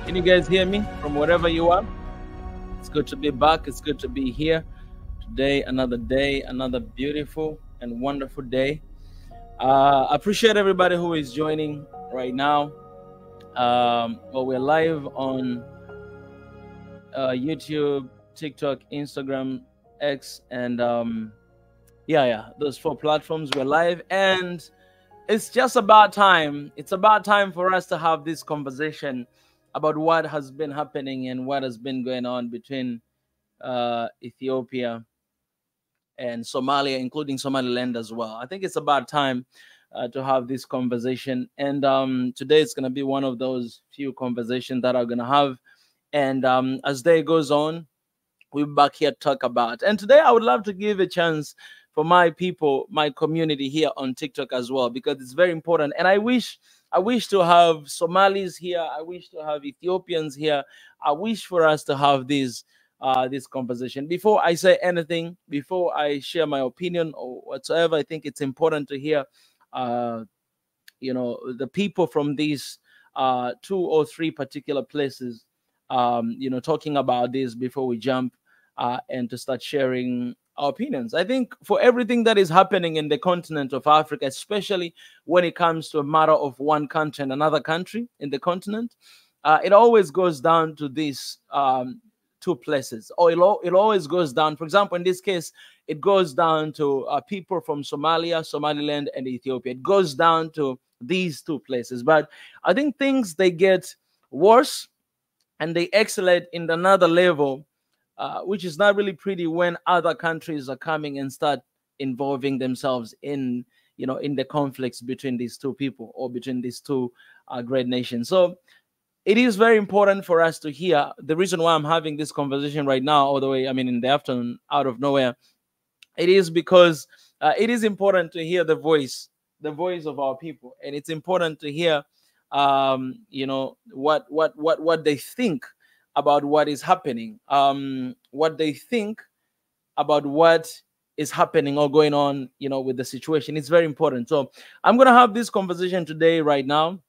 Can you guys hear me from wherever you are? It's good to be back. It's good to be here. Today, another beautiful and wonderful day. I appreciate everybody who is joining right now. Well, we're live on YouTube, TikTok, Instagram, X, and those 4 platforms. We're live, and it's just about time. It's about time for us to have this conversation about what has been happening and what has been going on between Ethiopia and Somalia, including Somaliland as well. I think it's about time to have this conversation. And today it's going to be one of those few conversations that I'm going to have. And as day goes on, we'll be back here to talk about. And today I would love to give a chance for my people, my community here on TikTok as well, because it's very important. And I wish to have Somalis here. I wish to have Ethiopians here. I wish for us to have this conversation. Before I say anything, before I share my opinion or whatsoever, I think it's important to hear, the people from these 2 or 3 particular places, talking about this before we jump and to start sharing our opinions. I think for everything that is happening in the continent of Africa, especially when it comes to a matter of one country and another country in the continent, it always goes down to these 2 places, or it always goes down. For example, in this case, it goes down to people from Somalia, Somaliland, and Ethiopia. It goes down to these 2 places. But I think things, they get worse and they escalate in another level, which is not really pretty when other countries are coming and start involving themselves in the conflicts between these 2 people or between these 2 great nations. So it is very important for us to hear. The reason why I'm having this conversation right now, all the way, in the afternoon, out of nowhere, it is because it is important to hear the voice of our people, and it's important to hear, what they think about what is happening, what they think about what is happening or going on, with the situation. It's very important. So I'm going to have this conversation today, right now.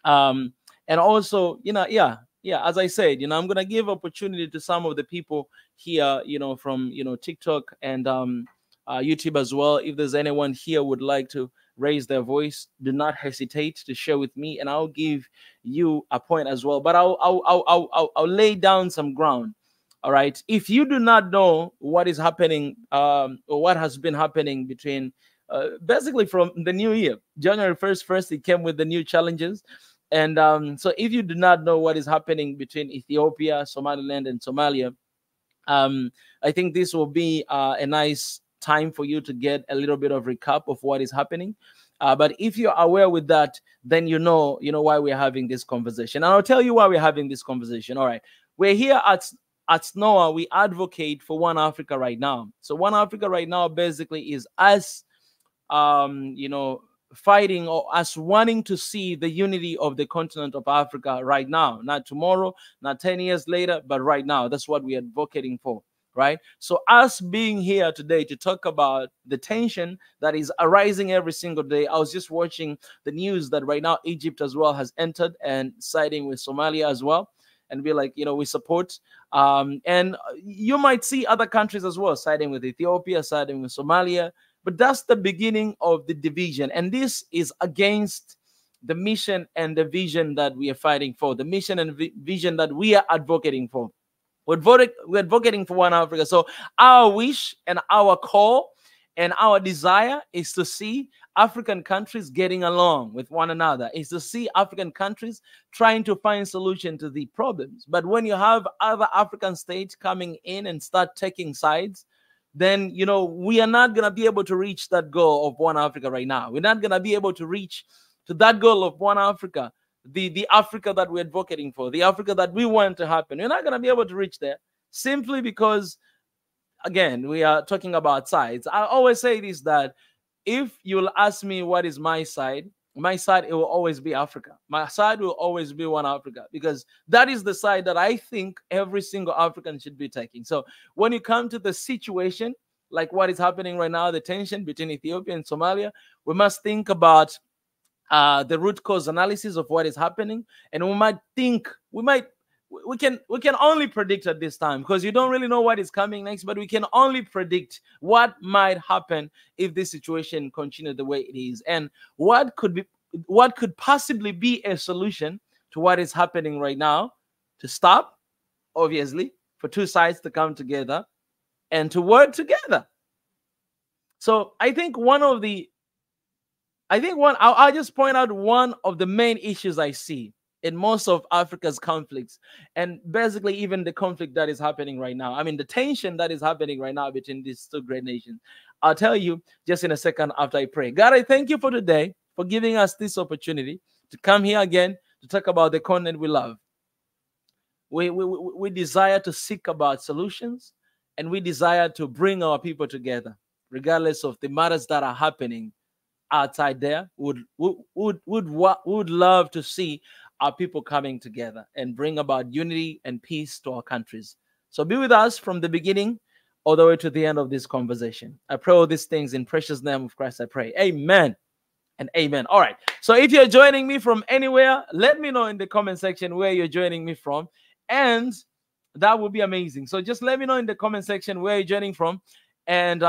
And also, as I said, I'm going to give opportunity to some of the people here, from, TikTok and YouTube as well. If there's anyone here would like to raise their voice, do not hesitate to share with me, and I'll give you a point as well. But I'll lay down some ground. All right. If you do not know what is happening, or what has been happening between, basically from the new year, January 1st, it came with the new challenges. And so if you do not know what is happening between Ethiopia, Somaliland, and Somalia, I think this will be a nice time for you to get a little bit of recap of what is happening. But if you're aware with that, then you know why we're having this conversation. And I'll tell you why we're having this conversation. All right. We're here at SNOA. We advocate for One Africa right now. So One Africa right now basically is us, fighting, or us wanting to see the unity of the continent of Africa right now, not tomorrow, not 10 years later, but right now. That's what we're advocating for. Right. So us being here today to talk about the tension that is arising every single day. I was just watching the news that right now Egypt as well has entered and siding with Somalia as well, and be like, we support. And you might see other countries as well siding with Ethiopia, siding with Somalia. But that's the beginning of the division. And this is against the mission and the vision that we are fighting for, the mission and vision that we are advocating for. We're advocating for One Africa. So our wish and our call and our desire is to see African countries getting along with one another, is to see African countries trying to find solution to the problems. But when you have other African states coming in and start taking sides, then, we are not going to be able to reach that goal of One Africa right now. We're not going to be able to reach to that goal of One Africa, the Africa that we're advocating for, the Africa that we want to happen. We're not going to be able to reach there simply because, again, we are talking about sides. I always say this, that if you'll ask me what is my side, it will always be Africa. My side will always be One Africa, because that is the side that I think every single African should be taking. So when you come to the situation like what is happening right now, the tension between Ethiopia and Somalia, we must think about the root cause analysis of what is happening, and we might we can only predict at this time, because you don't really know what is coming next, but we can only predict what might happen if this situation continues the way it is, and what could possibly be a solution to what is happening right now, to stop, obviously, for two sides to come together and to work together. So I think I'll just point out one of the main issues I see in most of Africa's conflicts, and basically even the conflict that is happening right now. I mean, the tension that is happening right now between these two great nations. I'll tell you just in a second after I pray. God, I thank you for today, for giving us this opportunity to come here again to talk about the continent we love. We desire to seek about solutions, and we desire to bring our people together, regardless of the matters that are happening outside there. Would love to see our people coming together and bring about unity and peace to our countries. So be with us from the beginning all the way to the end of this conversation. I pray all these things in precious name of Christ. I pray. Amen and amen. All right. So if you're joining me from anywhere, let me know in the comment section where you're joining me from, and that would be amazing. So just let me know in the comment section where you're joining from, and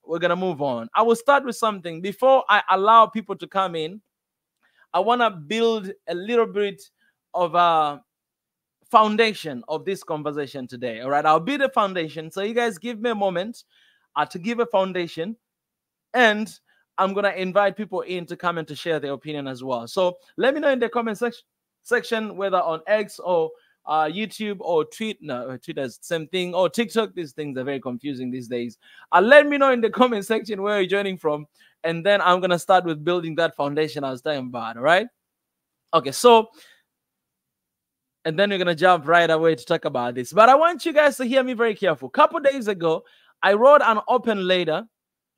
we're gonna move on. I will start with something before I allow people to come in. I want to build a little bit of a foundation of this conversation today. All right, I'll build a foundation. So you guys give me a moment to give a foundation, and I'm gonna invite people in to come and to share their opinion as well. So let me know in the comment section whether on X or YouTube or Twitter's same thing, or TikTok. These things are very confusing these days. Let me know in the comment section where you're joining from, and then I'm gonna start with building that foundation I was talking about. All right, okay. So, and then we're gonna jump right away to talk about this. But I want you guys to hear me very careful. A couple days ago, I wrote an open letter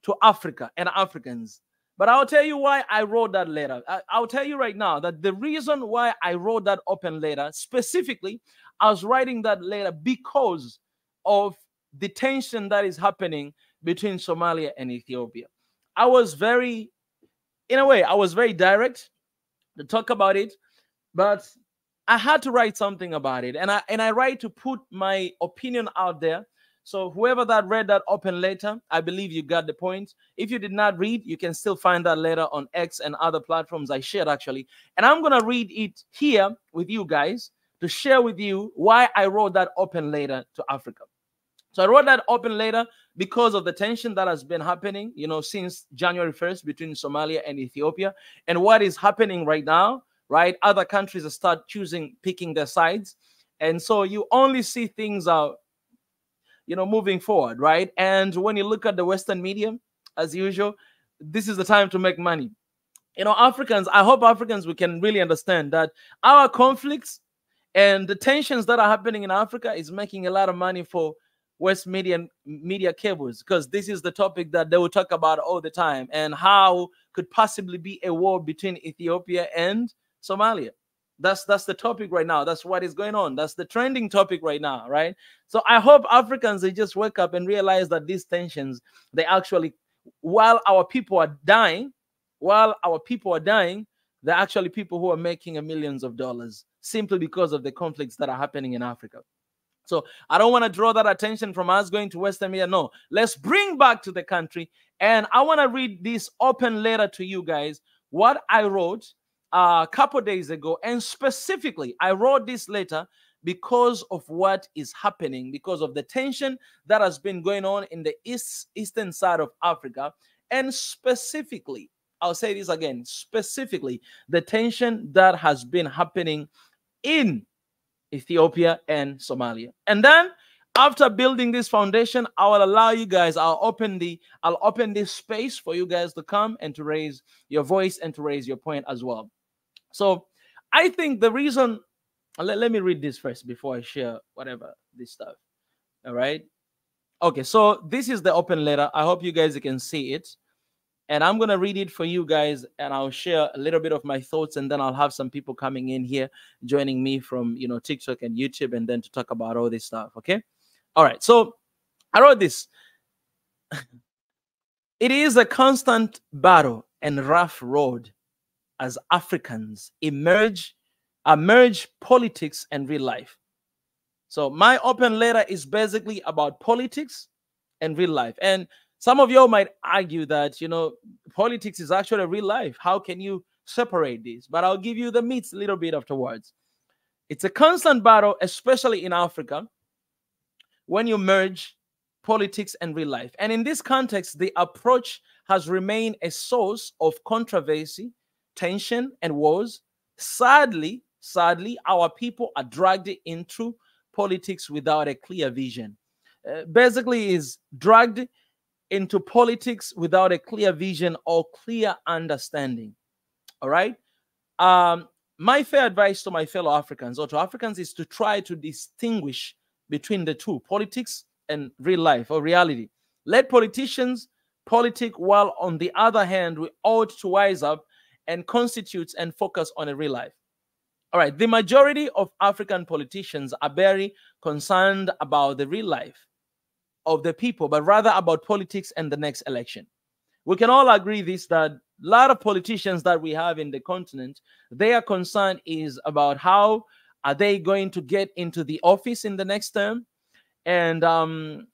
to Africa and Africans. But I'll tell you why I wrote that letter. I'll tell you right now that the reason why I wrote that open letter, specifically, I was writing that letter because of the tension that is happening between Somalia and Ethiopia. I was very direct to talk about it, but I had to write something about it. And I write to put my opinion out there. So whoever that read that open letter, I believe you got the point. If you did not read, you can still find that letter on X and other platforms I shared, actually. And I'm going to read it here with you guys to share with you why I wrote that open letter to Africa. So I wrote that open letter because of the tension that has been happening, since January 1st between Somalia and Ethiopia, and what is happening right now, right? Other countries start picking their sides. And so you only see things moving forward, right? And when you look at the Western media, as usual, this is the time to make money. Africans, I hope Africans, we can really understand that our conflicts and the tensions that are happening in Africa is making a lot of money for West media cables, because this is the topic that they will talk about all the time, and how could possibly be a war between Ethiopia and Somalia. That's the topic right now. That's what is going on. That's the trending topic right now, right? So I hope Africans, they just wake up and realize that these tensions, they actually, while our people are dying, they're actually people who are making millions of dollars simply because of the conflicts that are happening in Africa. So I don't want to draw that attention from us going to Western media. No, let's bring back to the country. And I want to read this open letter to you guys, what I wrote a couple days ago. And specifically, I wrote this letter because of what is happening, because of the tension that has been going on in the eastern side of Africa. And specifically, I'll say this again, specifically, the tension that has been happening in Ethiopia and Somalia. And then after building this foundation, I will allow you guys, I'll open this space for you guys to come and to raise your voice and to raise your point as well. So I think the reason, let me read this first before I share whatever this stuff. All right. Okay, so this is the open letter. I hope you guys can see it. And I'm going to read it for you guys, and I'll share a little bit of my thoughts, and then I'll have some people coming in here, joining me from, TikTok and YouTube, and then to talk about all this stuff, okay? All right, so I wrote this. It is a constant battle and rough road as Africans merge politics and real life. So my open letter is basically about politics and real life. And some of you might argue that, politics is actually real life. How can you separate these? But I'll give you the meats a little bit afterwards. It's a constant battle, especially in Africa, when you merge politics and real life. And in this context, the approach has remained a source of controversy, tension, and wars. Sadly, our people are dragged into politics without a clear vision. Basically, is dragged into politics without a clear vision or clear understanding. All right. My fair advice to my fellow Africans or to Africans is to try to distinguish between the two, politics and real life or reality. Let politicians politic, while on the other hand, we ought to wise up and constitute and focus on a real life. All right, the majority of African politicians are very concerned about the real life of the people, but rather about politics and the next election. We can all agree this, that a lot of politicians that we have in the continent, their concern is about how are they going to get into the office in the next term, and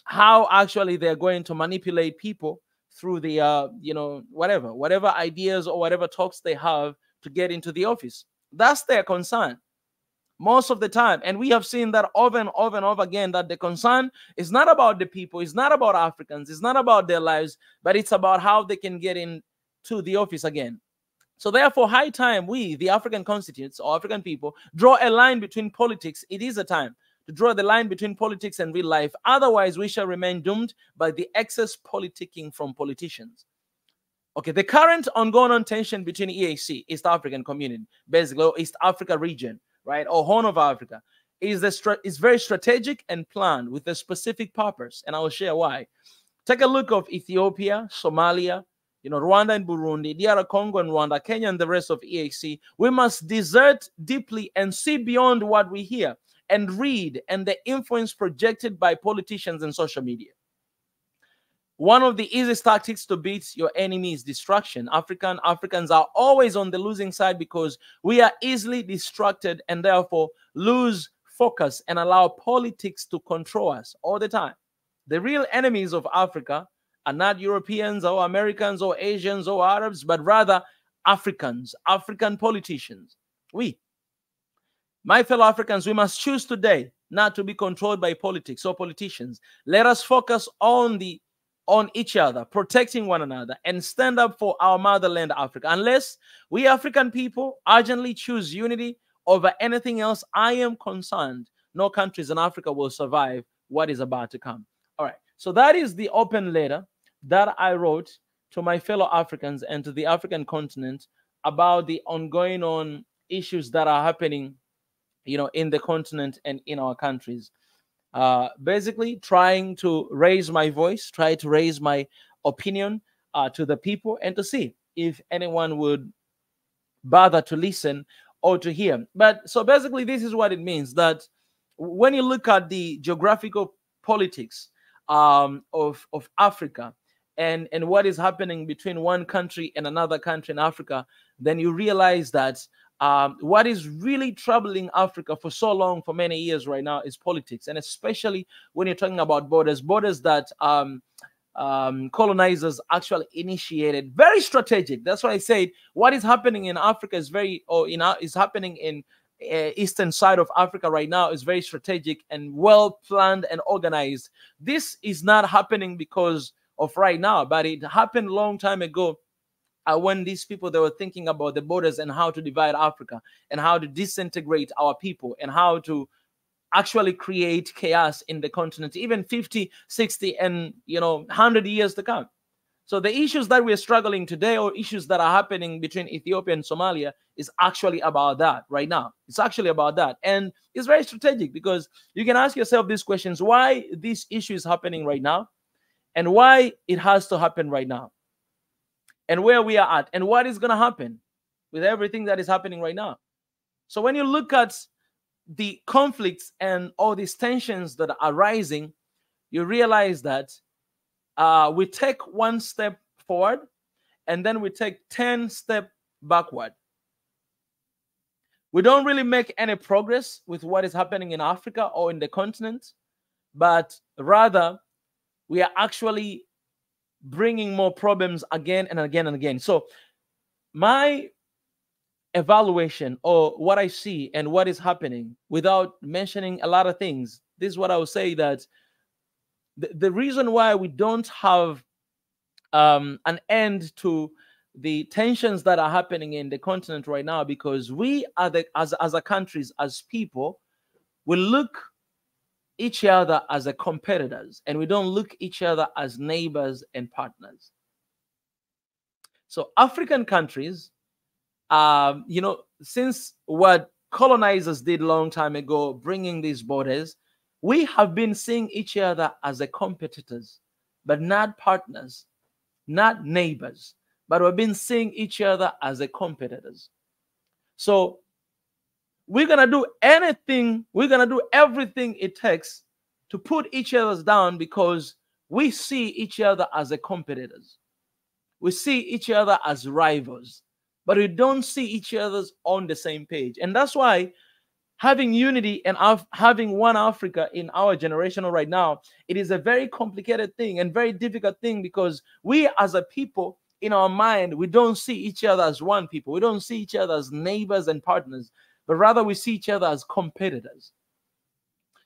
how actually they're going to manipulate people through the whatever ideas or whatever talks they have to get into the office. That's their concern most of the time. And we have seen that over and over and over again, that the concern is not about the people, it's not about Africans, it's not about their lives, but it's about how they can get into the office again. So therefore, high time we, the African constituents or African people, draw a line between politics. It is a time to draw the line between politics and real life. Otherwise, we shall remain doomed by the excess politicking from politicians. Okay, the current ongoing tension between EAC, East African Community, basically, or East Africa region, right, or Horn of Africa, is very strategic and planned with a specific purpose, and I will share why. Take a look of Ethiopia, Somalia, Rwanda and Burundi, DR Congo and Rwanda, Kenya, and the rest of EAC. We must desert deeply and see beyond what we hear and read and the influence projected by politicians and social media. One of the easiest tactics to beat your enemy is distraction. Africans are always on the losing side because we are easily distracted and therefore lose focus and allow politics to control us all the time. The real enemies of Africa are not Europeans or Americans or Asians or Arabs, but rather Africans, African politicians. My fellow Africans, we must choose today not to be controlled by politics or politicians. Let us focus on each other, protecting one another, and stand up for our motherland, Africa. Unless we African people urgently choose unity over anything else, I am concerned no countries in Africa will survive what is about to come. All right, so that is the open letter that I wrote to my fellow Africans and to the African continent about the ongoing issues that are happening, in the continent and in our countries. Basically trying to raise my voice, try to raise my opinion to the people, and to see if anyone would bother to listen or to hear. But so basically, this is what it means, that when you look at the geographical politics of Africa and what is happening between one country and another country in Africa, then you realize that what is really troubling Africa for so long, for many years right now, is politics. And especially when you're talking about borders that colonizers actually initiated. Very strategic. That's why I said what is happening in Africa is happening in eastern side of Africa right now is very strategic and well planned and organized. This is not happening because of right now, but it happened a long time ago. When these people, they were thinking about the borders and how to divide Africa and how to disintegrate our people and how to actually create chaos in the continent, even 50, 60, and 100 years to come. So the issues that we're struggling today, or issues that are happening between Ethiopia and Somalia, is actually about that right now. It's actually about that. And it's very strategic because you can ask yourself these questions: why this issue is happening right now, and why it has to happen right now, and where we are at, and what is going to happen with everything that is happening right now. So when you look at the conflicts and all these tensions that are rising, you realize that we take one step forward and then we take 10 steps backward. We don't really make any progress with what is happening in Africa or in the continent, but rather we are actually bringing more problems again and again and again. So my evaluation, or what I see and what is happening, without mentioning a lot of things, this is what I would say, that the reason why we don't have an end to the tensions that are happening in the continent right now, because we are as a countries, as people, we look each other as a competitors, and we don't look each other as neighbors and partners. So African countries, since what colonizers did a long time ago, bringing these borders, we have been seeing each other as a competitors, but not partners, not neighbors, but we've been seeing each other as a competitors. So we're going to do anything, we're going to do everything it takes to put each other down, because we see each other as a competitors. We see each other as rivals, but we don't see each other on the same page. And that's why having unity and having one Africa in our generation right now, it is a very complicated thing and very difficult thing, because we as a people, in our mind, we don't see each other as one people. We don't see each other as neighbors and partners, but rather we see each other as competitors.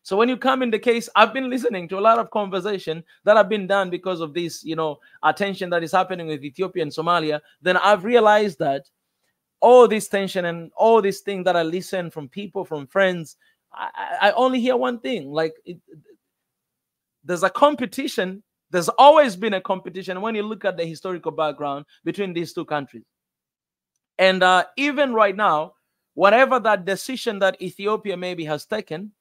So when you come in the case, I've been listening to a lot of conversation that have been done because of this, attention that is happening with Ethiopia and Somalia. Then I've realized that all this tension and all these things that I listen from people, from friends, I only hear one thing. Like, there's a competition. There's always been a competition when you look at the historical background between these two countries. And even right now, whatever that decision that Ethiopia maybe has taken,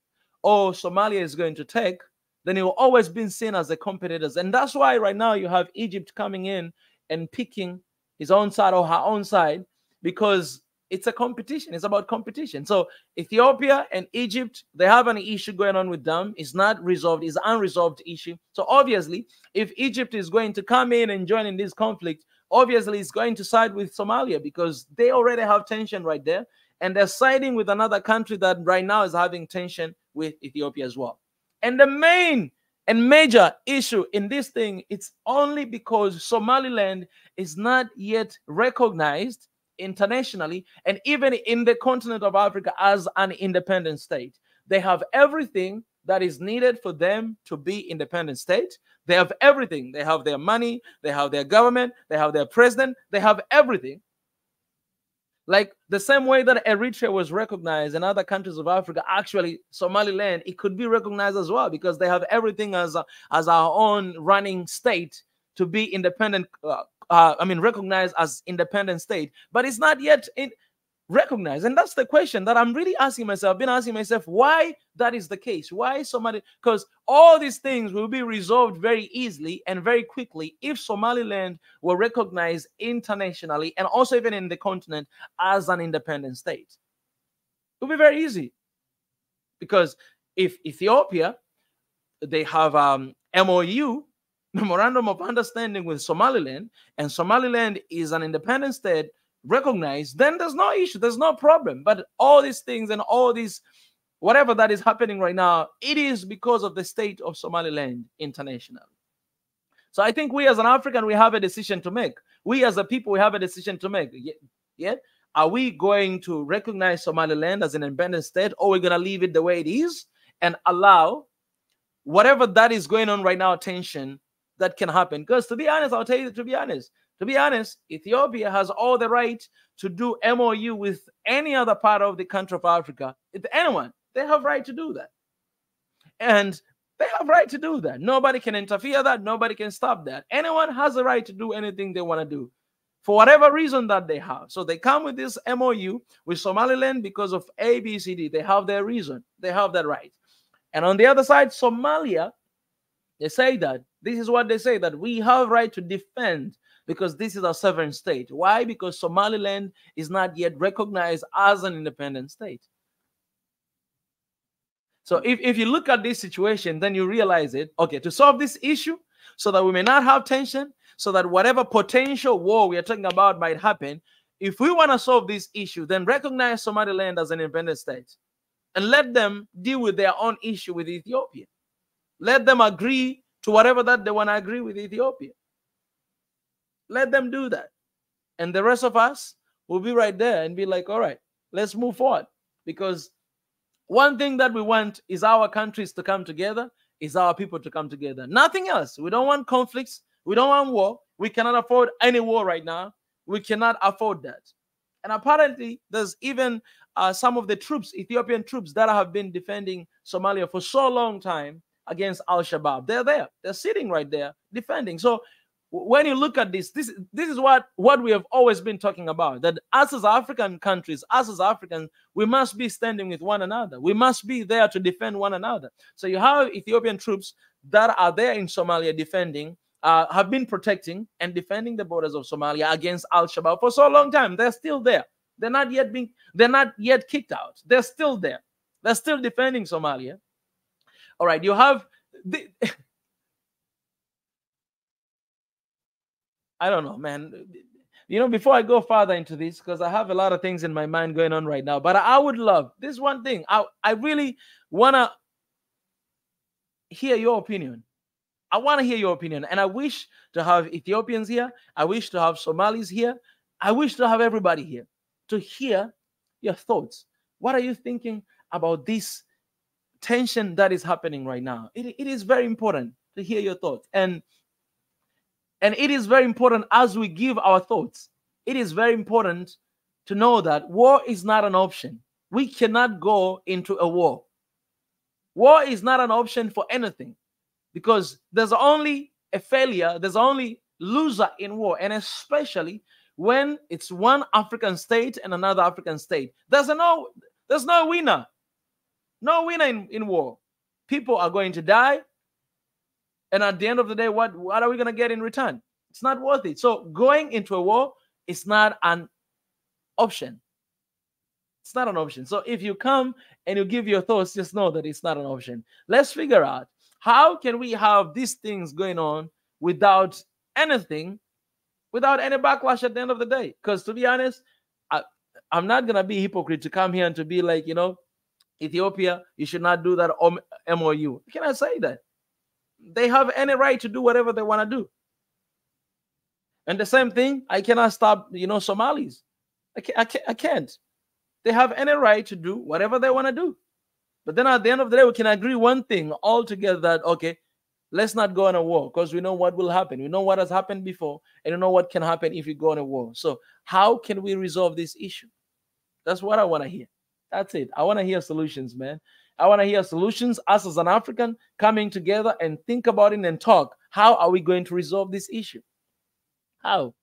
or Somalia is going to take, then it will always be seen as the competitors. And that's why right now you have Egypt coming in and picking his own side or her own side, because it's a competition. It's about competition. So Ethiopia and Egypt, they have an issue going on with them. It's not resolved. It's an unresolved issue. So obviously, if Egypt is going to come in and join in this conflict, obviously it's going to side with Somalia, because they already have tension right there. And they're siding with another country that right now is having tension with Ethiopia as well. And the main and major issue in this thing, it's only because Somaliland is not yet recognized internationally and even in the continent of Africa as an independent state. They have everything that is needed for them to be independent state. They have everything. They have their money, they have their government, they have their president, they have everything. Like the same way that Eritrea was recognized in other countries of Africa, actually Somaliland, it could be recognized as well, because they have everything as our own running state to be independent. Recognized as independent state, but it's not yet recognized. And that's the question that I'm really asking myself. I've been asking myself why that is the case. Why Somalia? Because all these things will be resolved very easily and very quickly if Somaliland were recognized internationally and also even in the continent as an independent state. It will be very easy, because if Ethiopia, they have MOU, Memorandum of Understanding with Somaliland, and Somaliland is an independent state recognized, then there's no issue, there's no problem. But all these things and all these, whatever that is happening right now, it is because of the state of Somaliland internationally. So I think we as an African, we have a decision to make. We as a people, we have a decision to make. Yeah? Are we going to recognize Somaliland as an independent state, or we're going to leave it the way it is and allow whatever that is going on right now, tension, that can happen? Because to be honest, I'll tell you, to be honest, Ethiopia has all the right to do MOU with any other part of the country of Africa. If anyone, they have right to do that. And they have right to do that. Nobody can interfere that. Nobody can stop that. Anyone has the right to do anything they want to do for whatever reason that they have. So they come with this MOU with Somaliland because of A, B, C, D. They have their reason. They have that right. And on the other side, Somalia, they say that, this is what they say, that we have right to defend because this is a sovereign state. Why? Because Somaliland is not yet recognized as an independent state. So if you look at this situation, then you realize it, okay, to solve this issue so that we may not have tension, so that whatever potential war we are talking about might happen, if we want to solve this issue, then recognize Somaliland as an independent state and let them deal with their own issue with Ethiopia. Let them agree to whatever that they want to agree with Ethiopia. Let them do that. And the rest of us will be right there and be like, all right, let's move forward. Because one thing that we want is our countries to come together, is our people to come together. Nothing else. We don't want conflicts. We don't want war. We cannot afford any war right now. We cannot afford that. And apparently, there's even some of the troops, Ethiopian troops, that have been defending Somalia for so long time against Al-Shabaab. They're there. They're sitting right there defending. So when you look at this is what we have always been talking about, that us as African countries, us as Africans, we must be standing with one another. We must be there to defend one another. So you have Ethiopian troops that are there in Somalia defending, have been protecting and defending the borders of Somalia against Al-Shabaab for so long time. They're still there. They're not yet kicked out. They're still there. They're still defending Somalia. All right, you have the I don't know, man. You know, before I go further into this, because I have a lot of things in my mind going on right now, but I would love this one thing. I really want to hear your opinion. I want to hear your opinion. And I wish to have Ethiopians here. I wish to have Somalis here. I wish to have everybody here to hear your thoughts. What are you thinking about this tension that is happening right now? It is very important to hear your thoughts. And it is very important as we give our thoughts. It is very important to know that war is not an option. We cannot go into a war. War is not an option for anything, because there's only a failure, there's only loser in war, and especially when it's one African state and another African state. There's no winner. No winner in war. People are going to die. And at the end of the day, what are we going to get in return? It's not worth it. So going into a war is not an option. It's not an option. So if you come and you give your thoughts, just know that it's not an option. Let's figure out, how can we have these things going on without anything, without any backlash at the end of the day? Because to be honest, I'm not going to be a hypocrite to come here and to be like, you know, Ethiopia, you should not do that MOU. Can I say that? They have any right to do whatever they want to do. And the same thing, I cannot stop, you know, Somalis. I can't. They have any right to do whatever they want to do. But then at the end of the day, we can agree one thing all together, that, okay, let's not go on a war, because we know what will happen. We know what has happened before, and we know what can happen if we go on a war. So how can we resolve this issue? That's what I want to hear. That's it. I want to hear solutions, man. I want to hear solutions, us as an African coming together and think about it and talk. How are we going to resolve this issue? How?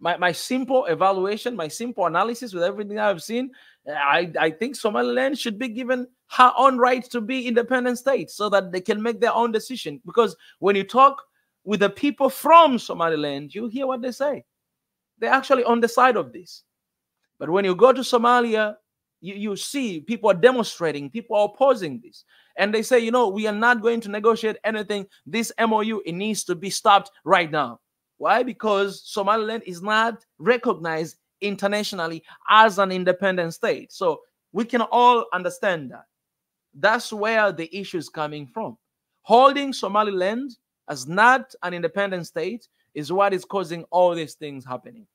My simple evaluation, my simple analysis with everything I've seen, I think Somaliland should be given her own right to be independent state so that they can make their own decision. Because when you talk with the people from Somaliland, you hear what they say. They're actually on the side of this. But when you go to Somalia, you see people are demonstrating, people are opposing this. And they say, you know, we are not going to negotiate anything. This MOU, it needs to be stopped right now. Why? Because Somaliland is not recognized internationally as an independent state. So we can all understand that. That's where the issue is coming from. Holding Somaliland as not an independent state is what is causing all these things happening.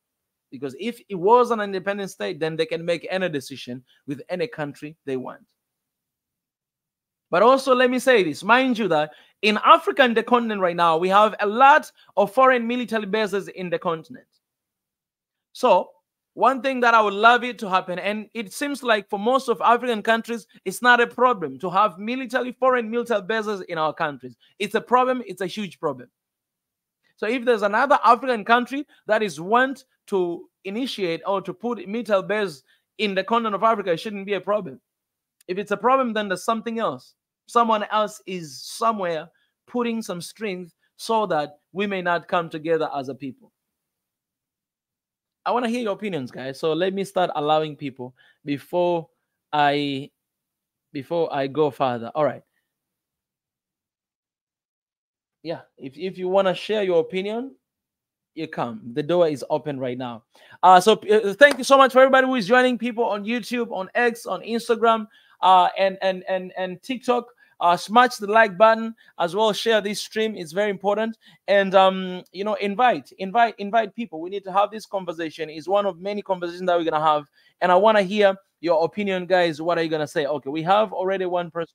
Because if it was an independent state, then they can make any decision with any country they want. But also, let me say this, mind you, that in Africa and the continent right now, we have a lot of foreign military bases in the continent. So one thing that I would love it to happen, and it seems like for most of African countries, it's not a problem to have foreign military bases in our countries. It's a problem. It's a huge problem. So if there's another African country that is want to initiate or to put military base in the continent of Africa, it shouldn't be a problem. If it's a problem, then there's something else. Someone else is somewhere putting some strings so that we may not come together as a people. I want to hear your opinions, guys. So let me start allowing people before I go further. All right. Yeah, if you want to share your opinion, you come. The door is open right now. Thank you so much for everybody who is joining. People on YouTube, on X, on Instagram, and TikTok. Smash the like button as well. Share this stream; it's very important. And invite people. We need to have this conversation. It's one of many conversations that we're gonna have, and I want to hear your opinion, guys. What are you gonna say? Okay, we have already one person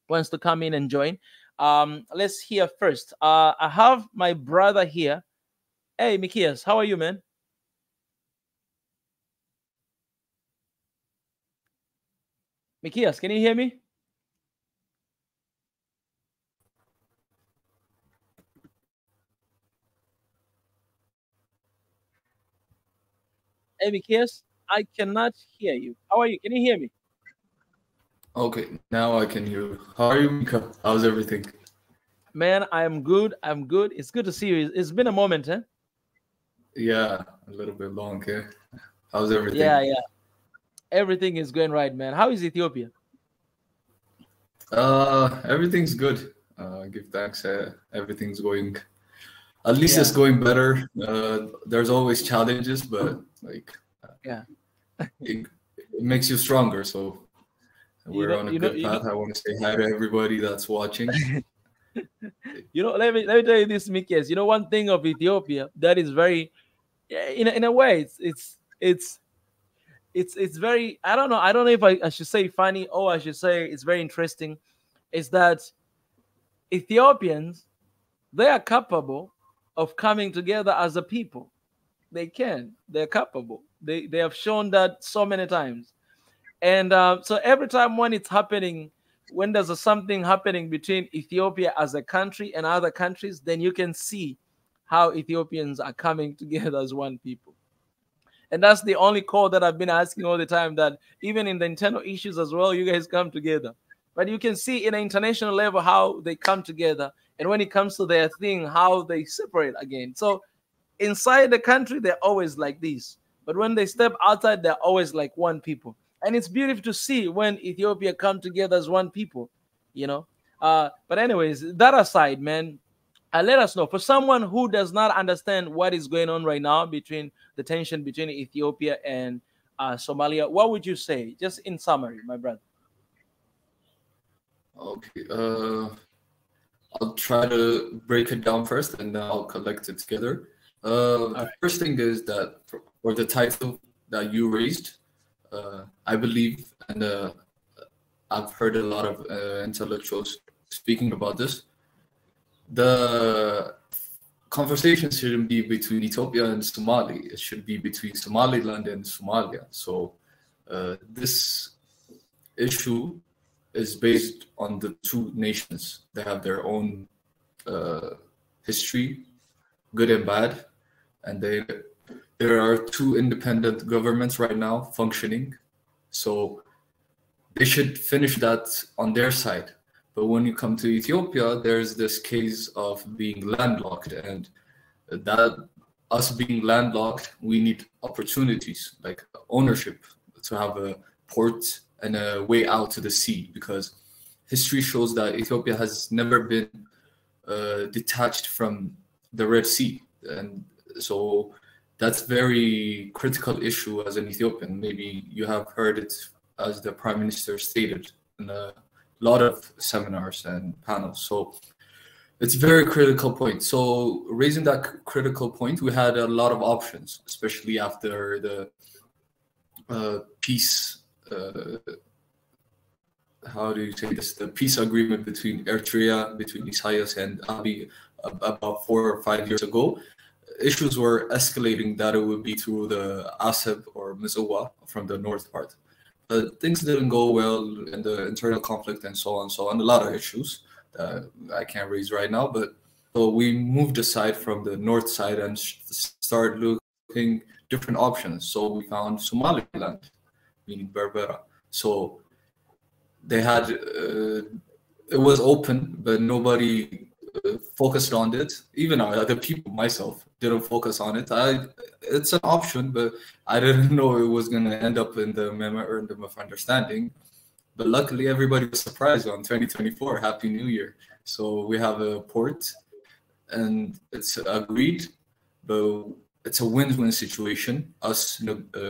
wants to come in and join. Let's hear first. I have my brother here. Hey, Mikias, how are you, man? Mikias, can you hear me? Hey, Mikias, I cannot hear you. How are you? Can you hear me? Okay, now I can hear you. How are you, Mika? How's everything? Man, I am good. I'm good. It's good to see you. It's been a moment, huh? Yeah, a little bit long here. How's everything? Yeah. Everything is going right, man. How is Ethiopia? Everything's good. Give thanks. Everything's going. At least it's going better. There's always challenges, but like, it makes you stronger. So we're on a good path. I want to say hi to everybody that's watching. Let me tell you this, Mikes. One thing of Ethiopia that is very, in a way, it's very, I don't know if I should say funny or I should say it's very interesting, is that Ethiopians, they are capable of coming together as a people. They're capable. They have shown that so many times. And so every time when it's happening, when there's something happening between Ethiopia as a country and other countries, then you can see how Ethiopians are coming together as one people. And that's the only call that I've been asking all the time, that even in the internal issues as well, you guys come together. But you can see in an international level how they come together. And when it comes to their thing, how they separate again. So inside the country, they're always like this. But when they step outside, they're always like one people. And it's beautiful to see when Ethiopia come together as one people, But anyways, that aside, man, let us know. For someone who does not understand what is going on right now between the tension between Ethiopia and Somalia, what would you say? Just in summary, my brother. Okay. I'll try to break it down first, and then I'll collect it together. The first thing is that for the title that you raised, I believe, and I've heard a lot of intellectuals speaking about this, the conversation shouldn't be between Ethiopia and Somali. It should be between Somaliland and Somalia. So this issue is based on the two nations. They have their own history, good and bad, and there are two independent governments right now functioning. So they should finish that on their side. But when you come to Ethiopia, there's this case of being landlocked, and that us being landlocked, we need opportunities like ownership, to have a port and a way out to the sea, because history shows that Ethiopia has never been detached from the Red Sea. And so that's very critical issue as an Ethiopian. Maybe you have heard it, as the Prime Minister stated in a lot of seminars and panels. So it's a very critical point. So raising that critical point, we had a lot of options, especially after the peace, how do you say this? The peace agreement between Eritrea, between Isaias and Abiy about 4 or 5 years ago. Issues were escalating that it would be through the Aseb or Mizowa from the north part. But things didn't go well in the internal conflict and so on, a lot of issues that I can't raise right now. But so we moved aside from the north side and started looking different options. So we found Somaliland, meaning Berbera. So they had, it was open, but nobody focused on it. Even the people, myself, didn't focus on it. It's an option, but I didn't know it was going to end up in the memorandum of understanding. But luckily, everybody was surprised on 2024. Happy New Year. So we have a port, and it's agreed. but it's a win-win situation, us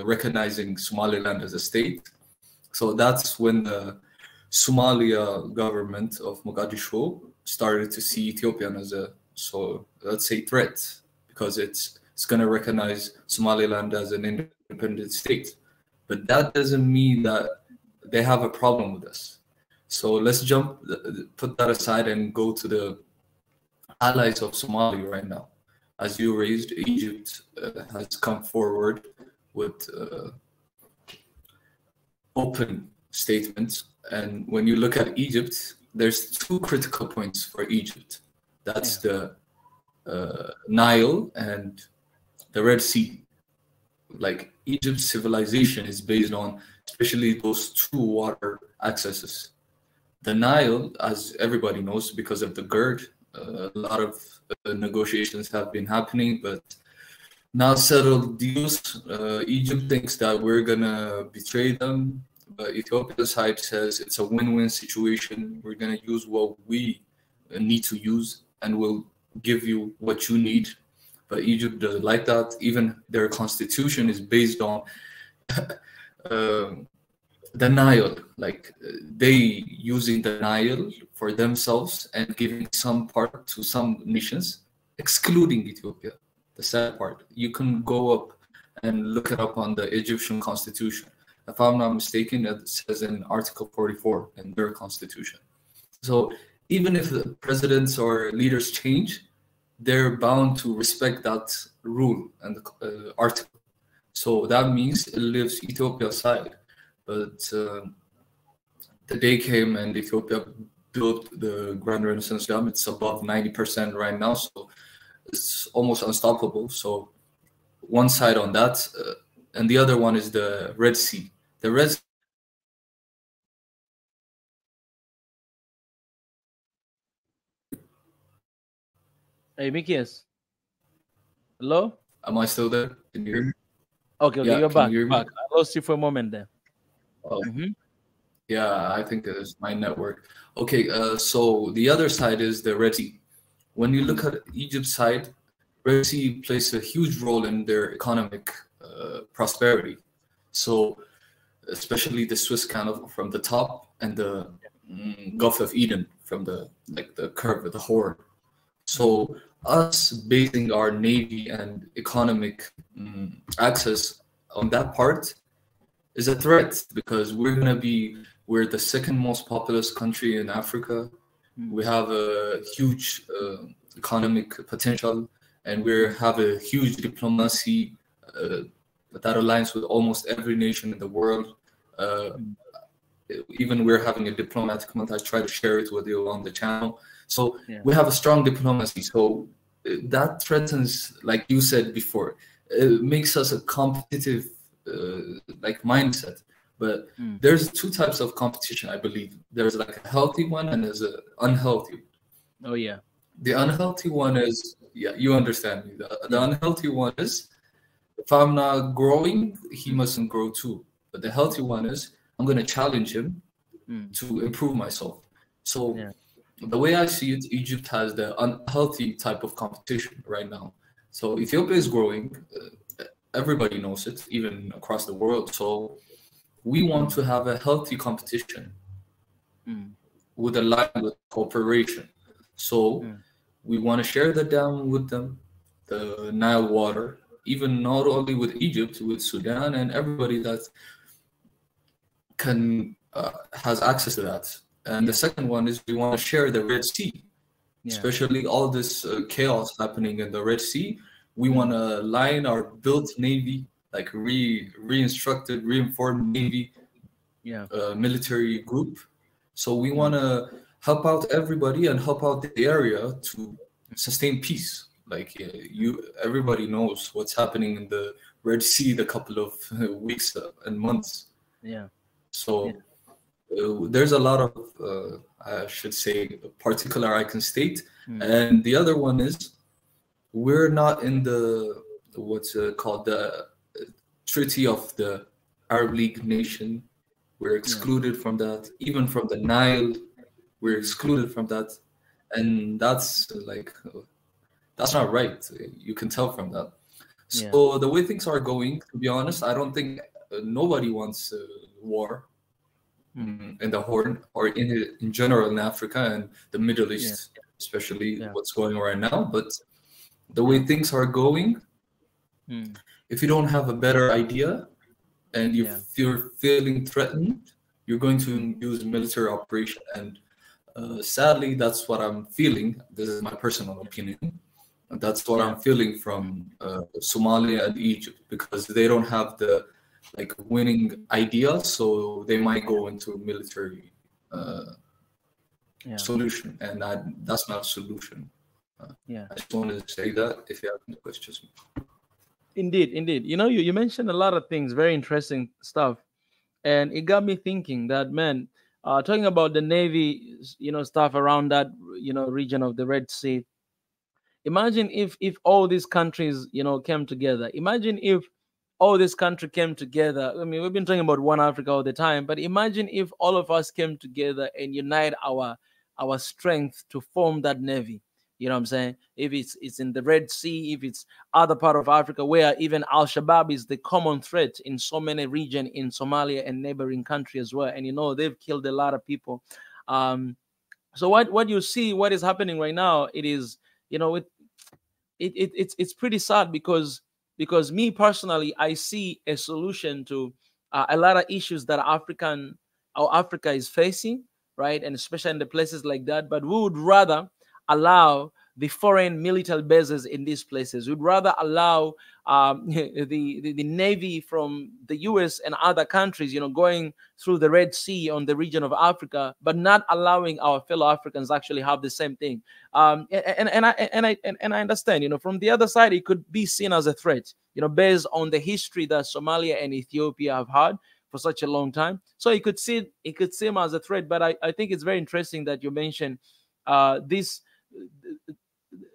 recognizing Somaliland as a state. So that's when the Somalia government of Mogadishu started to see Ethiopian as a, so let's say, threat, because it's going to recognize Somaliland as an independent state. But that doesn't mean that they have a problem with us. So let's put that aside and go to the allies of Somalia right now. As you raised, Egypt has come forward with open statements. And when you look at Egypt, there's two critical points for Egypt. That's the Nile and the Red Sea. Like, Egypt's civilization is based on especially those two water accesses. The Nile, as everybody knows, because of the GERD, a lot of negotiations have been happening, but now settled deals. Egypt thinks that we're gonna betray them, but Ethiopia's side says it's a win-win situation. We're gonna use what we need to use, and we'll give you what you need. But Egypt doesn't like that. Even their constitution is based on the Nile, like they using the Nile for themselves and giving some part to some nations, excluding Ethiopia. The sad part, you can go up and look it up on the Egyptian constitution. If I'm not mistaken, it says in Article 44 in their constitution. So even if the presidents or leaders change, they're bound to respect that rule and the article. So that means it leaves Ethiopia's side. But the day came and Ethiopia built the Grand Renaissance Dam. It's above 90% right now, so it's almost unstoppable. So one side on that, and the other one is the Red Sea. The Red Sea. Hey, Mikias. Hello? Am I still there? Can you hear me? Okay, Yeah, you're back. you hear me? Back. I lost you for a moment there. Oh. Yeah, I think it's my network. Okay, so the other side is the Red Sea. When you look at Egypt's side, Red Sea plays a huge role in their economic prosperity. So especially the Suez Canal from the top and the Gulf of Eden from the curve of the Horn. So us basing our navy and economic access on that part is a threat, because we're the second most populous country in Africa. We have a huge economic potential, and we have a huge diplomacy that aligns with almost every nation in the world. Even we're having a diplomatic month. I try to share it with you on the channel. So we have a strong diplomacy. So that threatens, like you said before, it makes us a competitive mindset. But there's two types of competition, I believe. There's like a healthy one and there's an unhealthy one. Oh, yeah. The unhealthy one is, yeah, you understand me. The unhealthy one is, if I'm not growing, he mustn't grow too. But the healthy one is, I'm going to challenge him to improve myself. So the way I see it, Egypt has the unhealthy type of competition right now. So Ethiopia is growing. Everybody knows it, even across the world. So we want to have a healthy competition with a line with cooperation. So we want to share the dam with them, the Nile water, even not only with Egypt, with Sudan and everybody that has access to that. And the second one is we want to share the Red Sea, especially all this chaos happening in the Red Sea. We want to line our built navy, like reinstructed, reinformed navy, military group. So we want to help out everybody and help out the area to sustain peace. Like everybody knows what's happening in the Red Sea the couple of weeks and months. So there's a lot of, I should say, particular I can state. And the other one is, we're not in the, what's called the Treaty of the Arab League nation. We're excluded from that. Even from the Nile, we're excluded from that. And that's that's not right. You can tell from that. Yeah. So the way things are going, to be honest, I don't think nobody wants war in the Horn or in general in Africa and the Middle East, especially what's going on right now. But the way things are going, if you don't have a better idea and you're feeling threatened, you're going to use military operation. And sadly, that's what I'm feeling. This is my personal opinion. That's what I'm feeling from Somalia and Egypt, because they don't have the winning idea, so they might go into a military solution, and that's not a solution. I just wanted to say that. If you have any questions. Indeed. You know, you mentioned a lot of things, very interesting stuff, and it got me thinking that, man, talking about the Navy, stuff around that, region of the Red Sea. Imagine if all these countries, came together. Imagine if all this country came together. I mean, we've been talking about one Africa all the time, but imagine if all of us came together and unite our strength to form that navy. You know what I'm saying? If it's in the Red Sea, if it's other part of Africa where even Al-Shabaab is the common threat in so many regions in Somalia and neighboring countries as well. And they've killed a lot of people. So what you see, what is happening right now, it is, it's pretty sad because me personally, I see a solution to a lot of issues that Africa is facing, right? And especially in the places like that. But we would rather allow the foreign military bases in these places. We'd rather allow the Navy from the US and other countries, going through the Red Sea on the region of Africa, but not allowing our fellow Africans actually have the same thing. And I understand, from the other side, it could be seen as a threat, based on the history that Somalia and Ethiopia have had for such a long time. So it could seem as a threat, but I think it's very interesting that you mentioned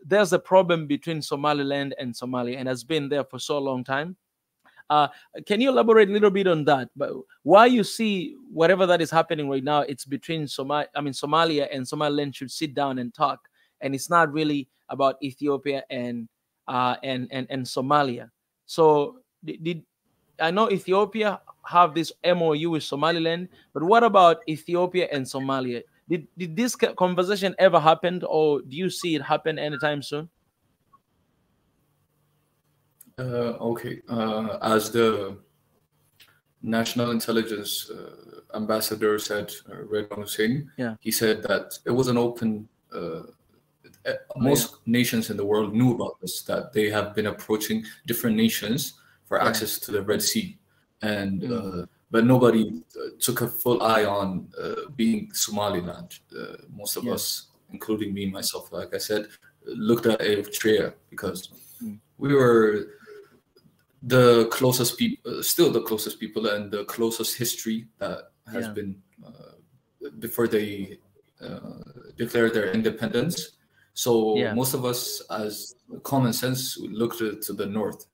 there's a problem between Somaliland and Somalia, and has been there for so long time. Can you elaborate a little bit on that? But why you see whatever that is happening right now, it's between Somalia and Somaliland should sit down and talk, and it's not really about Ethiopia and Somalia. So I know Ethiopia have this MOU with Somaliland, but what about Ethiopia and Somalia? Did this conversation ever happen, or do you see it happen anytime soon? Okay. As the National Intelligence Ambassador said, Redwan Hussein, he said that it was an open. Most nations in the world knew about this, that they have been approaching different nations for access to the Red Sea, and but nobody took a full eye on being Somaliland. Most of us, including me, myself, like I said, looked at Eritrea because we were the closest people, still the closest people, and the closest history that has been before they declared their independence. So most of us, as common sense, looked to the north.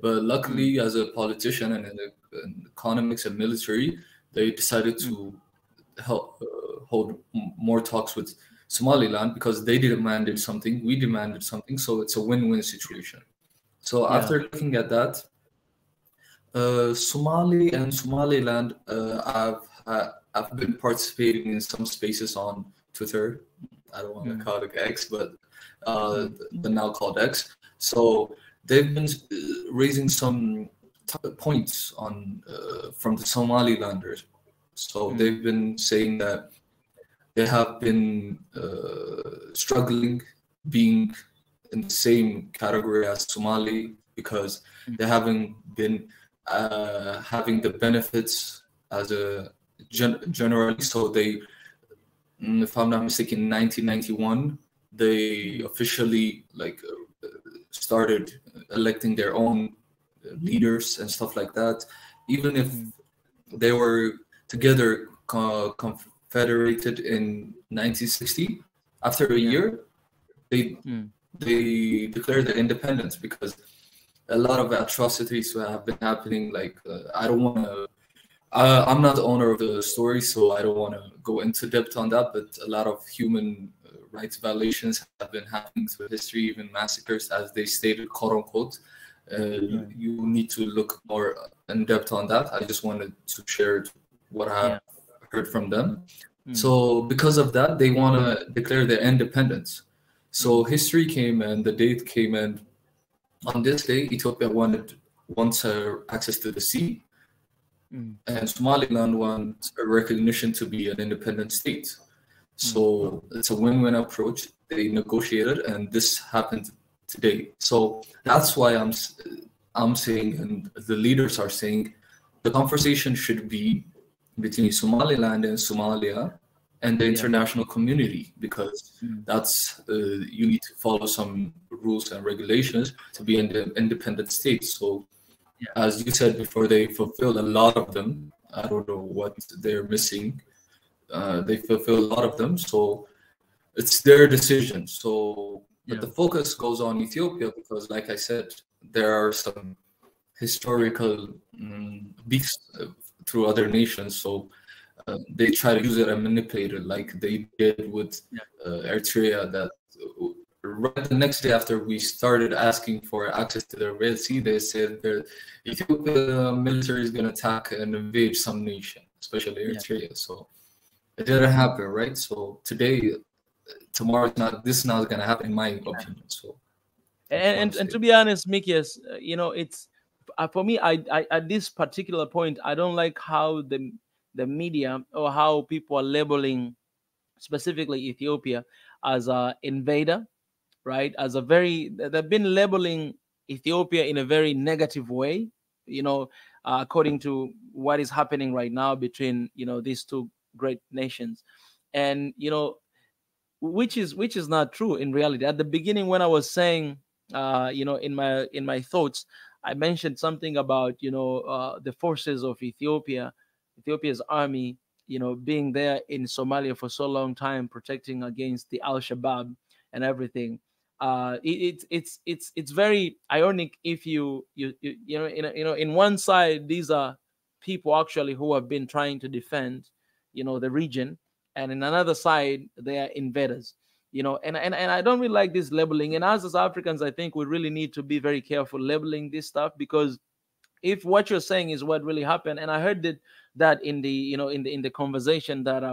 But luckily, as a politician and in economics and military, they decided to help hold more talks with Somaliland because they demanded something, we demanded something. So it's a win-win situation. So after looking at that, Somali and Somaliland, I've been participating in some spaces on Twitter. I don't want to call it X, but the now called X. So they've been raising some points on from the Somalilanders. So they've been saying that they have been struggling being in the same category as Somali because they haven't been having the benefits as a generally. So they, if I'm not mistaken, in 1991, they officially started electing their own leaders and stuff like that. Even if they were together confederated in 1960, after a year, they declared their independence because a lot of atrocities have been happening. I don't want to. I'm not the owner of the story, so I don't want to go into depth on that. But a lot of human rights violations have been happening through history, even massacres, as they stated, quote unquote. You need to look more in depth on that. I just wanted to share what I have heard from them. So because of that, they want to declare their independence. So history came and the date came, and on this day, Ethiopia wants access to the sea, and Somaliland wants a recognition to be an independent state. So it's a win-win approach. They negotiated, and this happened today. So that's why I'm saying, and the leaders are saying, the conversation should be between Somaliland and Somalia and the international community, because that's you need to follow some rules and regulations to be in the independent state. So as you said before, they fulfilled a lot of them. I don't know what they're missing. They fulfill a lot of them, so it's their decision. So but the focus goes on Ethiopia because, like I said, there are some historical beefs through other nations. So they try to use it and manipulate it, like they did with Eritrea. That right the next day after we started asking for access to the Red Sea, they said the Ethiopia military is going to attack and invade some nation, especially Eritrea. So it didn't happen, right? So tomorrow, this is not going to happen, in my opinion. So, and to be honest, Mikias, you know, it's for me. I at this particular point, I don't like how the media or how people are labeling specifically Ethiopia as a invader, right? As a they've been labeling Ethiopia in a very negative way, you know, according to what is happening right now between, you know, these two great nations. And, you know, which is not true in reality. At the beginning, when I was saying, you know, in my thoughts, I mentioned something about, you know, the forces of Ethiopia's army, you know, being there in Somalia for so long time, protecting against the Al-Shabaab and everything. It's very ironic if you know, in one side, these are people actually who have been trying to defend, you know, the region, and in another side they are invaders, you know. And I don't really like this labeling. And as Africans, I think we really need to be very careful labeling this stuff, because if what you're saying is what really happened, and I heard that in the, you know, in the conversation, that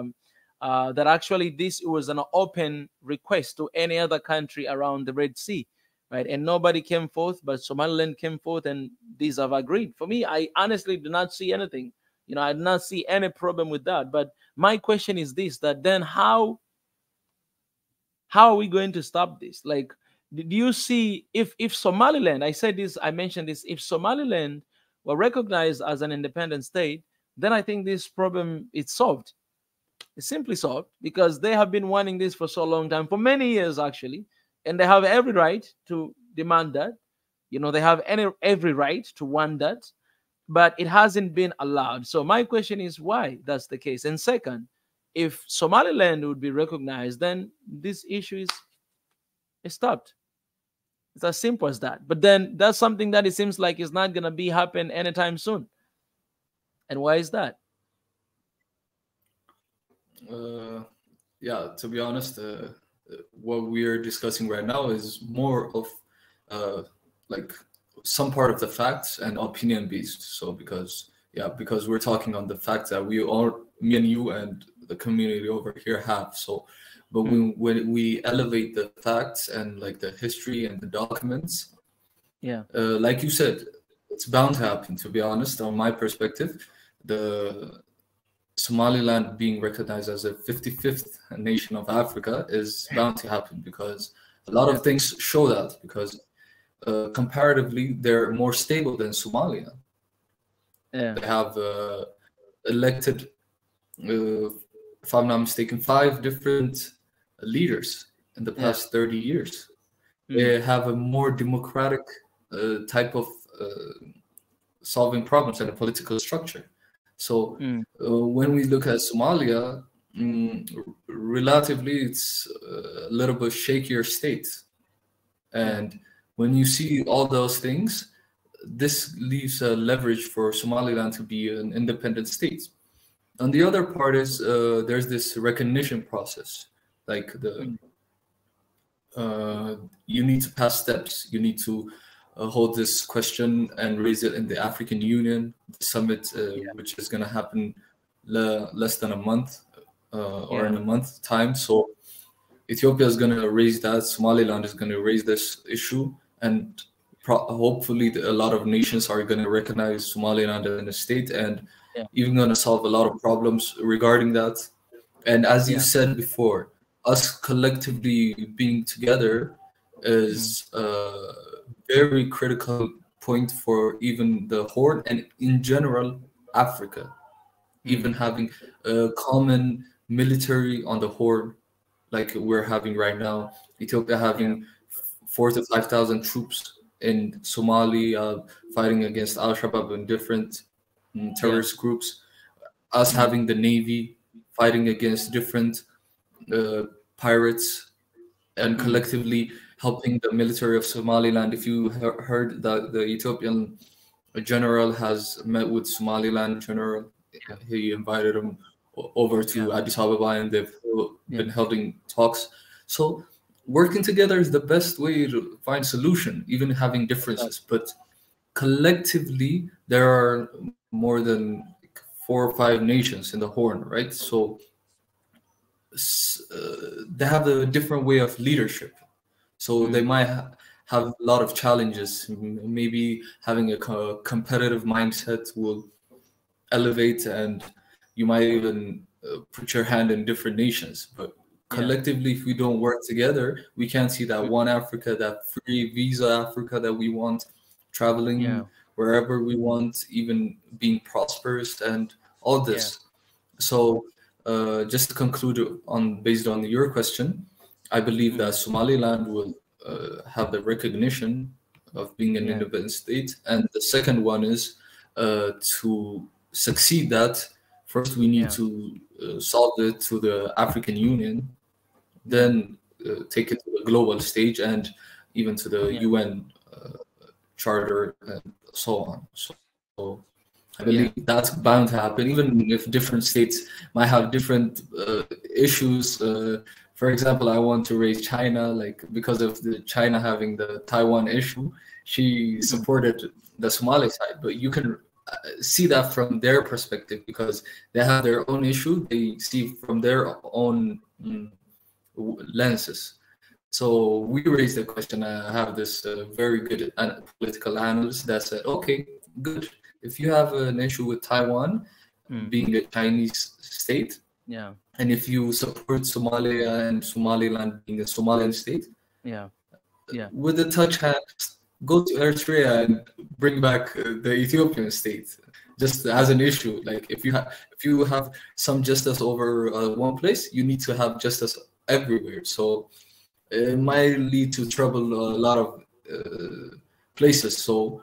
that actually this was an open request to any other country around the Red Sea, right? And nobody came forth, but Somaliland came forth, and these have agreed. For me, I honestly do not see anything. You know, I do not see any problem with that. But my question is this: that then how are we going to stop this? Like, do you see, if Somaliland, I mentioned this, if Somaliland were recognized as an independent state, then I think this problem is solved. It's simply solved, because they have been wanting this for so long time, for many years actually, and they have every right to demand that. You know, they have every right to want that, but it hasn't been allowed. So my question is why that's the case. And second, if Somaliland would be recognized, then this issue is stopped. It's as simple as that. But then that's something that it seems like is not going to be happen anytime soon. And why is that? Yeah, to be honest, what we're discussing right now is more of like some part of the facts and opinion based. So because we're talking on the facts that we all, me and you and the community over here have. So but when we elevate the facts and like the history and the documents, like you said, it's bound to happen. To be honest, on my perspective, the Somaliland being recognized as a 55th nation of Africa is bound to happen, because a lot of things show that, because comparatively they're more stable than Somalia. They have elected, if I'm not mistaken, 5 different leaders in the past 30 years. They have a more democratic type of solving problems and a political structure. So when we look at Somalia, relatively it's a little bit shakier state. And when you see all those things, this leaves a leverage for Somaliland to be an independent state. And the other part is there's this recognition process, like you need to pass steps. You need to hold this question and raise it in the African Union summit, which is going to happen less than a month or in a month time. So Ethiopia is going to raise that. Somaliland is going to raise this issue, and hopefully a lot of nations are going to recognize Somaliland as a state, and even going to solve a lot of problems regarding that. And as you said before, us collectively being together is a very critical point for even the Horn and in general Africa. Even having a common military on the Horn, like we're having right now, Ethiopia having 4,000 to 5,000 troops in Somalia fighting against Al-Shabaab and different terrorist groups, us having the Navy fighting against different pirates, and collectively helping the military of Somaliland. If you heard that the Ethiopian general has met with Somaliland general, he invited him over to Addis Ababa, and they've been holding talks. So working together is the best way to find solution, even having differences. But collectively, there are more than 4 or 5 nations in the Horn, right? So they have a different way of leadership. So they might have a lot of challenges. Maybe having a competitive mindset will elevate, and you might even put your hand in different nations. But collectively, if we don't work together, we can't see that one Africa, that free visa Africa that we want, traveling wherever we want, even being prosperous and all this. So just to conclude based on your question, I believe that Somaliland will have the recognition of being an independent state. And the second one is to succeed that, first we need to solve it to the African Union, then take it to the global stage and even to the UN charter and so on. So I believe that's bound to happen, even if different states might have different issues. For example, I want to raise China, like because of the China having the Taiwan issue, she supported the Somali side, but you can see that from their perspective because they have their own issue. They see from their own lenses. So we raised the question. I have this very good political analyst that said, okay, good. If you have an issue with Taiwan being a Chinese state, and if you support Somalia and Somaliland being a Somalian state, with a touch hand, go to Eritrea and bring back the Ethiopian state, just as an issue. Like if you have some justice over one place, you need to have justice everywhere. So it might lead to trouble a lot of places. So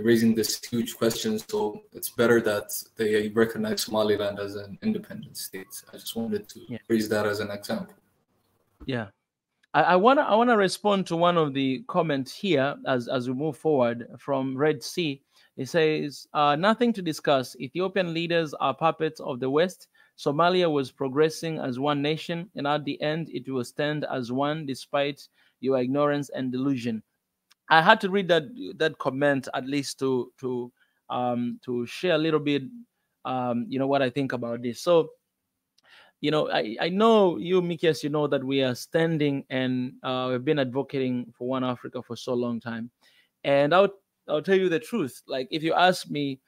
raising this huge question, so it's better that they recognize Somaliland as an independent state. I just wanted to raise that as an example. I wanna respond to one of the comments here as we move forward from Red Sea. It says nothing to discuss. Ethiopian leaders are puppets of the West. Somalia was progressing as one nation, and at the end it will stand as one despite your ignorance and delusion. I had to read that comment at least to share a little bit, what I think about this. So, I know you, Mikias, you know that we are standing and we've been advocating for One Africa for so long time, and I'll tell you the truth. Like, if you ask me,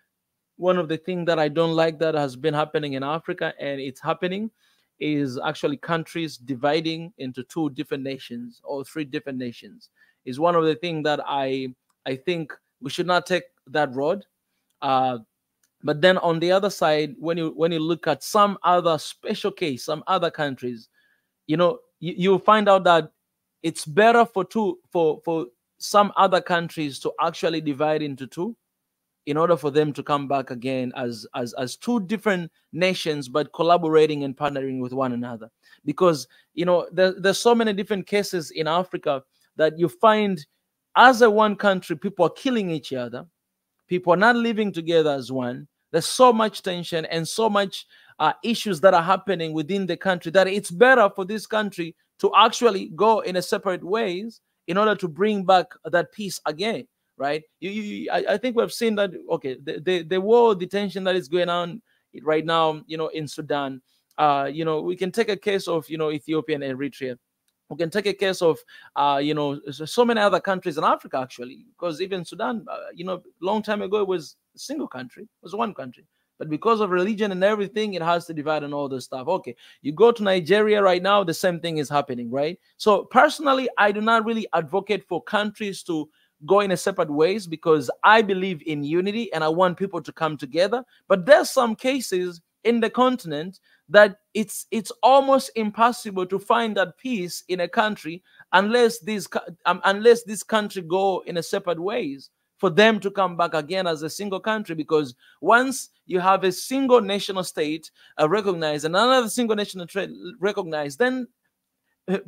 one of the things that I don't like that has been happening in Africa, and it's happening, is actually countries dividing into 2 different nations or 3 different nations. Is one of the things that I think we should not take that road. But then on the other side, when you look at some other special case, some other countries, you find out that it's better for some other countries to actually divide into 2 in order for them to come back again as 2 different nations, but collaborating and partnering with one another. Because there's so many different cases in Africa that you find as a one country, people are killing each other. People are not living together as one. There's so much tension and so much issues that are happening within the country, that it's better for this country to actually go in a separate ways in order to bring back that peace again, right? I think we've seen that, okay, the war, the tension that is going on right now, in Sudan. We can take a case of, Ethiopia and Eritrea. We can take a case of, so many other countries in Africa, actually, because even Sudan, long time ago, it was a single country, it was one country. But because of religion and everything, it has to divide and all this stuff. Okay, you go to Nigeria right now, the same thing is happening, right? So personally, I do not really advocate for countries to go in a separate ways, because I believe in unity and I want people to come together. But there's some cases in the continent that it's almost impossible to find that peace in a country unless this country go in a separate ways for them to come back again as a single country. Because once you have a single national state recognized and another single national recognized, then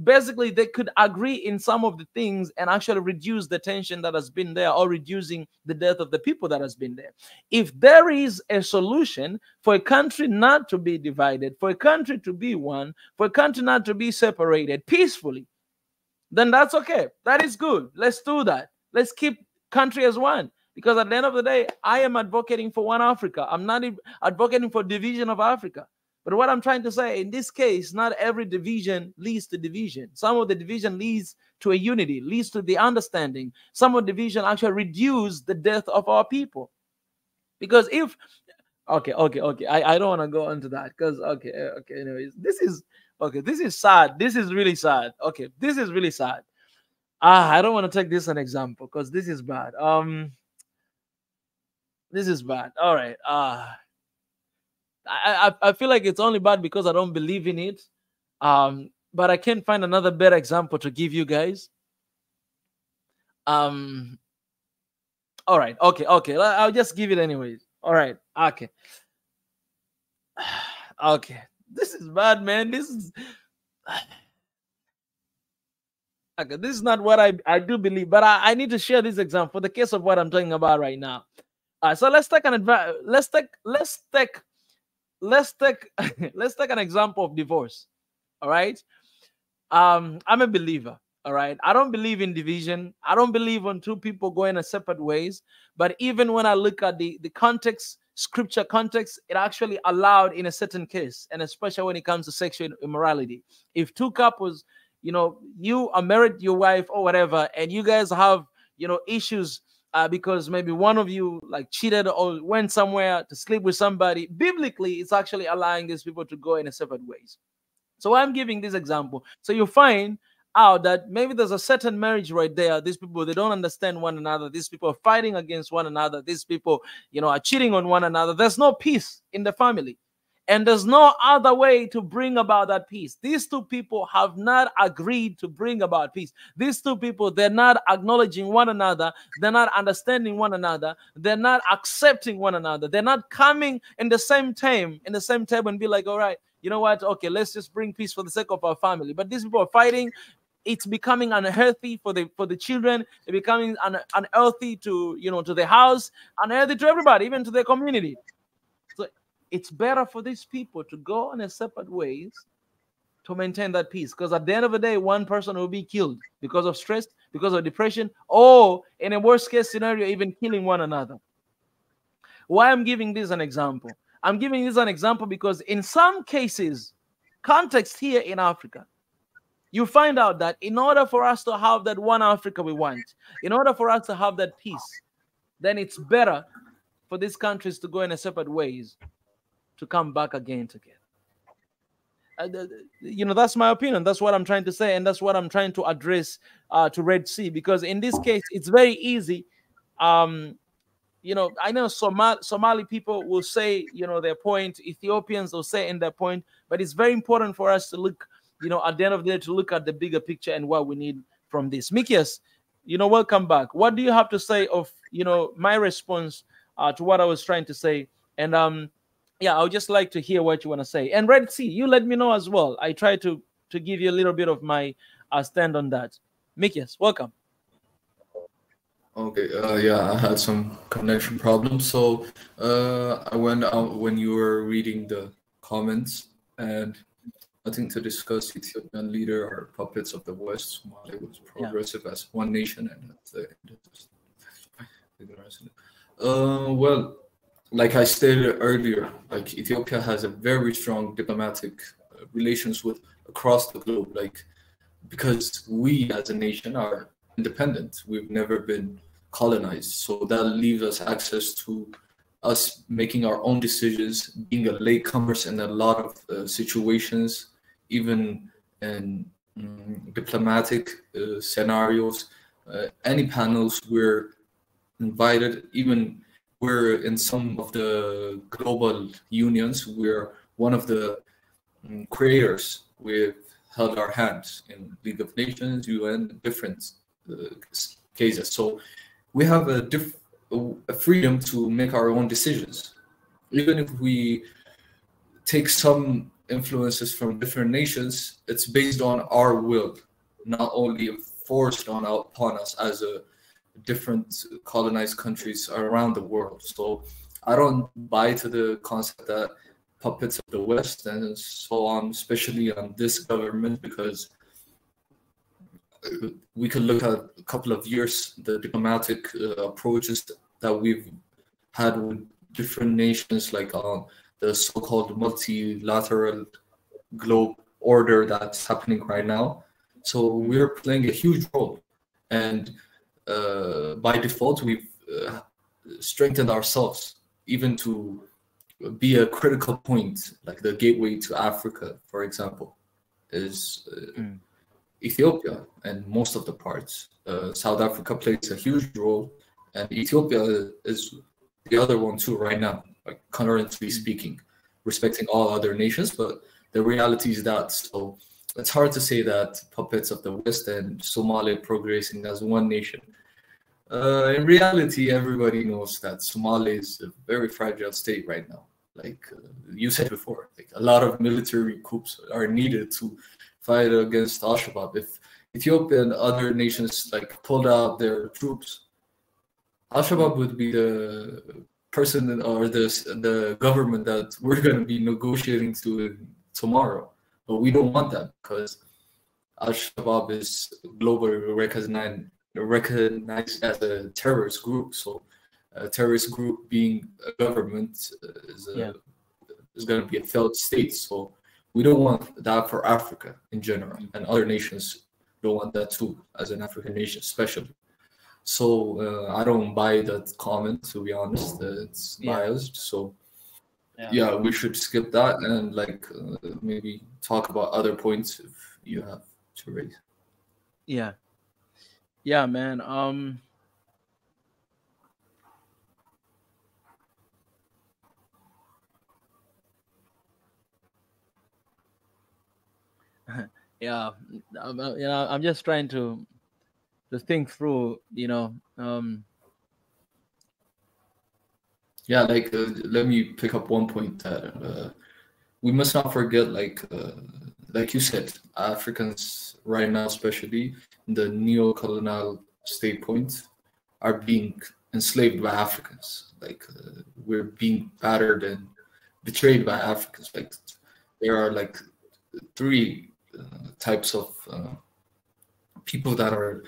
basically they could agree in some of the things and actually reduce the tension that has been there, or reducing the death of the people that has been there. If there is a solution for a country not to be divided, for a country to be one, for a country not to be separated peacefully, then that's okay. That is good. Let's do that. Let's keep country as one. Because at the end of the day, I am advocating for one Africa. I'm not advocating for division of Africa. But what I'm trying to say, in this case, not every division leads to division. Some of the division leads to a unity, leads to the understanding. Some of the division actually reduce the death of our people. Because if, okay, I don't want to go into that, because, anyways, this is sad. This is really sad. Okay, this is really sad. I don't want to take this as an example, because this is bad. This is bad. All right. I feel like it's only bad because I don't believe in it. But I can't find another better example to give you guys. All right. Okay. I'll just give it anyways. All right. Okay. Okay. This is bad, man. This is okay. This is not what I do believe, but I need to share this example for the case of what I'm talking about right now. So let's take an let's take an example of divorce. All right. I'm a believer. All right. I don't believe in division. I don't believe on two people going in separate ways. But even when I look at the context, scripture context, it actually allowed in a certain case, and especially when it comes to sexual immorality. If two couples, you are married to your wife or whatever, and you guys have, issues because maybe one of you like cheated or went somewhere to sleep with somebody, biblically, it's actually allowing these people to go in a separate ways. So I'm giving this example. So you find out that maybe there's a certain marriage right there. These people, they don't understand one another. These people are fighting against one another. These people, are cheating on one another. There's no peace in the family. And there's no other way to bring about that peace. These two people have not agreed to bring about peace. These two people, they're not acknowledging one another. They're not understanding one another. They're not accepting one another. They're not coming in the same time, and be like, all right, you know what? Okay, let's just bring peace for the sake of our family. But these people are fighting. It's becoming unhealthy for the children. It's becoming unhealthy to the house, unhealthy to everybody, even to their community. So it's better for these people to go in a separate ways to maintain that peace. Because at the end of the day, one person will be killed because of stress, because of depression, or in a worst case scenario, even killing one another. Why I'm giving this an example? I'm giving this an example because in some cases, context here in Africa, you find out that in order for us to have that one Africa we want, in order for us to have that peace, then it's better for these countries to go in a separate ways to come back again together. That's my opinion. That's what I'm trying to say, and that's what I'm trying to address to Red Sea. Because in this case, it's very easy. I know Somali people will say, their point. Ethiopians will say in their point. But it's very important for us to look, at the end of the day, to look at the bigger picture and what we need from this. Mikias, welcome back. What do you have to say of, my response to what I was trying to say? And I would just like to hear what you want to say. And Red Sea, you let me know as well. I try to give you a little bit of my stand on that. Mikias, welcome. Okay, I had some connection problems. So I went out when you were reading the comments, and nothing to discuss. Ethiopian leader are puppets of the West. Somalia was progressive as one nation, and at the end well, like I stated earlier, like Ethiopia has a very strong diplomatic relations with across the globe, like because we as a nation are independent. We've never been colonized, so that leaves us access to us making our own decisions, being a latecomers in a lot of situations, even in diplomatic scenarios. Any panels we're invited, even we're in some of the global unions, we're one of the creators. We've held our hands in League of Nations, UN, different cases. So we have a freedom to make our own decisions, even if we take some influences from different nations. It's based on our will, not only forced upon us as a different colonized countries around the world. So I don't buy to the concept that puppets of the West and so on, especially on this government, because we could look at a couple of years, the diplomatic approaches that we've had with different nations, like the so-called multilateral globe order that's happening right now. So we're playing a huge role, and by default, we've strengthened ourselves even to be a critical point, like the gateway to Africa, for example, is Ethiopia and most of the parts. South Africa plays a huge role, and Ethiopia is the other one too right now, like currently speaking, respecting all other nations, but the reality is that. So it's hard to say that puppets of the West and Somalia progressing as one nation. In reality, everybody knows that Somalia is a very fragile state right now. Like you said before, like a lot of military coups are needed to fight against Al-Shabaab. If Ethiopia and other nations like pulled out their troops, Al-Shabaab would be the person or the government that we're going to be negotiating to tomorrow. But we don't want that, because Al-Shabaab is globally recognized as a terrorist group. So a terrorist group being a government is going to be a failed state. So we don't want that for Africa in general, and other nations don't want that too, as an African nation especially. So I don't buy that comment, to be honest. It's biased. So yeah, we should skip that and like maybe talk about other points if you have to raise. Yeah, man. Yeah, I'm just trying to think through, Yeah, like let me pick up one point that we must not forget, like you said, Africans right now, especially in the neo-colonial state point, are being enslaved by Africans. Like we're being battered and betrayed by Africans. Like there are like three types of people that are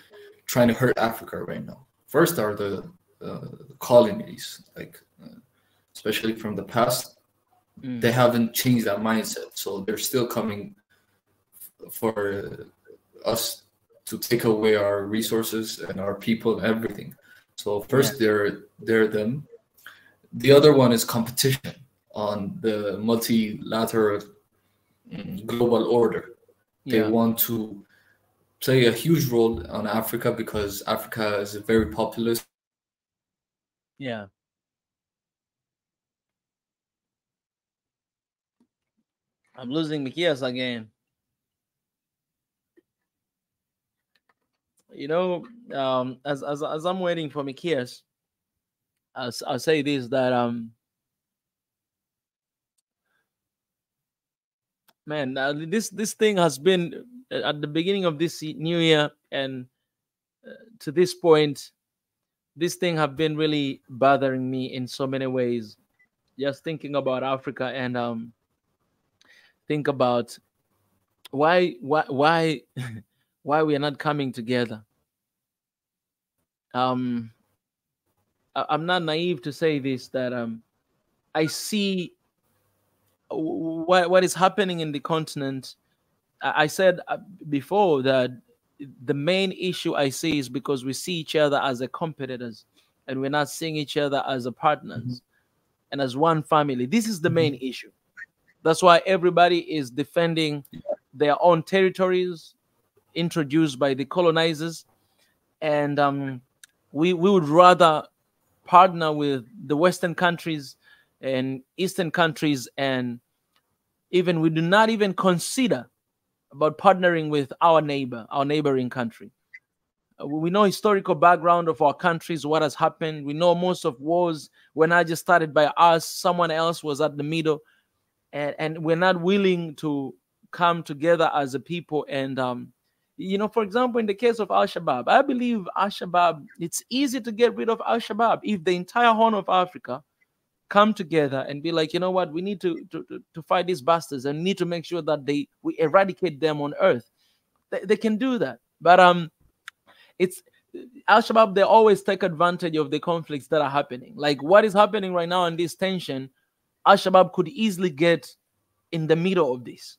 trying to hurt Africa right now. First are the colonies, like especially from the past. They haven't changed that mindset, so they're still coming for us to take away our resources and our people and everything. So first they're them. The other one is competition on the multilateral global order. They want to play a huge role on Africa because Africa is very populous. Yeah. I'm losing Mikias again. As I'm waiting for Mikias, I'll say this, that man, this thing has been at the beginning of this new year and to this point, this thing have been really bothering me in so many ways. Just thinking about Africa, and think about why why we are not coming together. I'm not naive to say this, that I see what is happening in the continent. I said before that the main issue I see is because we see each other as a competitors, and we're not seeing each other as a partners and as one family. This is the main issue. That's why everybody is defending their own territories introduced by the colonizers, and we would rather partner with the Western countries and Eastern countries, and even we do not even consider about partnering with our neighboring country. We know historical background of our countries, what has happened. We know most of wars were not just started by us, someone else was at the middle, and we're not willing to come together as a people. And you know, for example, in the case of Al-Shabaab, I believe Al-Shabaab, it's easy to get rid of Al-Shabaab if the entire Horn of Africa come together and be like, you know what, we need to fight these bastards and need to make sure that we eradicate them on earth. They can do that. But it's Al-Shabaab, they always take advantage of the conflicts that are happening. Like what is happening right now in this tension, Al-Shabaab could easily get in the middle of this.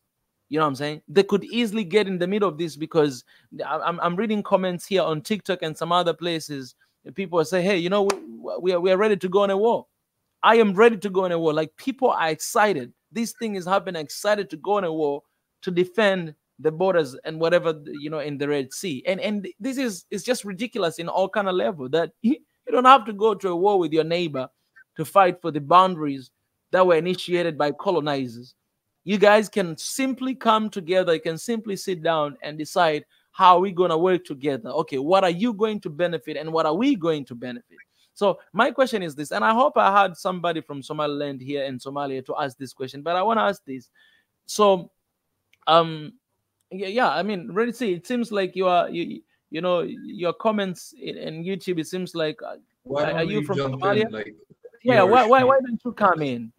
You know what I'm saying? They could easily get in the middle of this, because I'm reading comments here on TikTok and some other places. And people are saying, hey, you know, we are ready to go on a war. I am ready to go on a war. Like, people are excited. This thing is happening, excited to go on a war to defend the borders and whatever, you know, in the Red Sea. And this is just ridiculous in all kind of level, that you don't have to go to a war with your neighbor to fight for the boundaries that were initiated by colonizers. You guys can simply come together. You can simply sit down and decide how we're going to work together. Okay, what are you going to benefit and what are we going to benefit? So my question is this, and I hope I had somebody from Somaliland here in Somalia to ask this question, but I want to ask this. So, yeah, I mean, really, see, it seems like you know, your comments in YouTube, it seems like, Why are don't you we from jump Somalia? in, like, Yeah, your why stream don't you come in?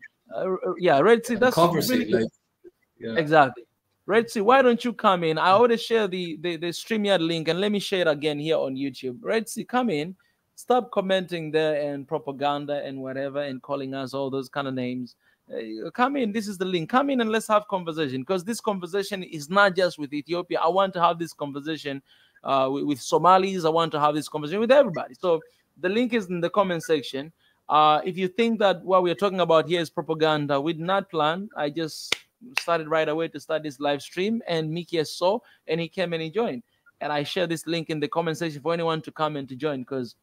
Yeah, Red Sea, and that's really conversate? good. Like, yeah. Exactly. Red Sea, why don't you come in? I already share the StreamYard link, and let me share it again here on YouTube. Red Sea, come in. Stop commenting there and propaganda and whatever and calling us all those kind of names. Come in. This is the link. Come in and let's have conversation, because this conversation is not just with Ethiopia. I want to have this conversation with Somalis. I want to have this conversation with everybody. So the link is in the comment section. If you think that what we're talking about here is propaganda, we did not plan. I just started right away to start this live stream, and Mickey saw, and he came and he joined. And I share this link in the comment section for anyone to come and to join. Because,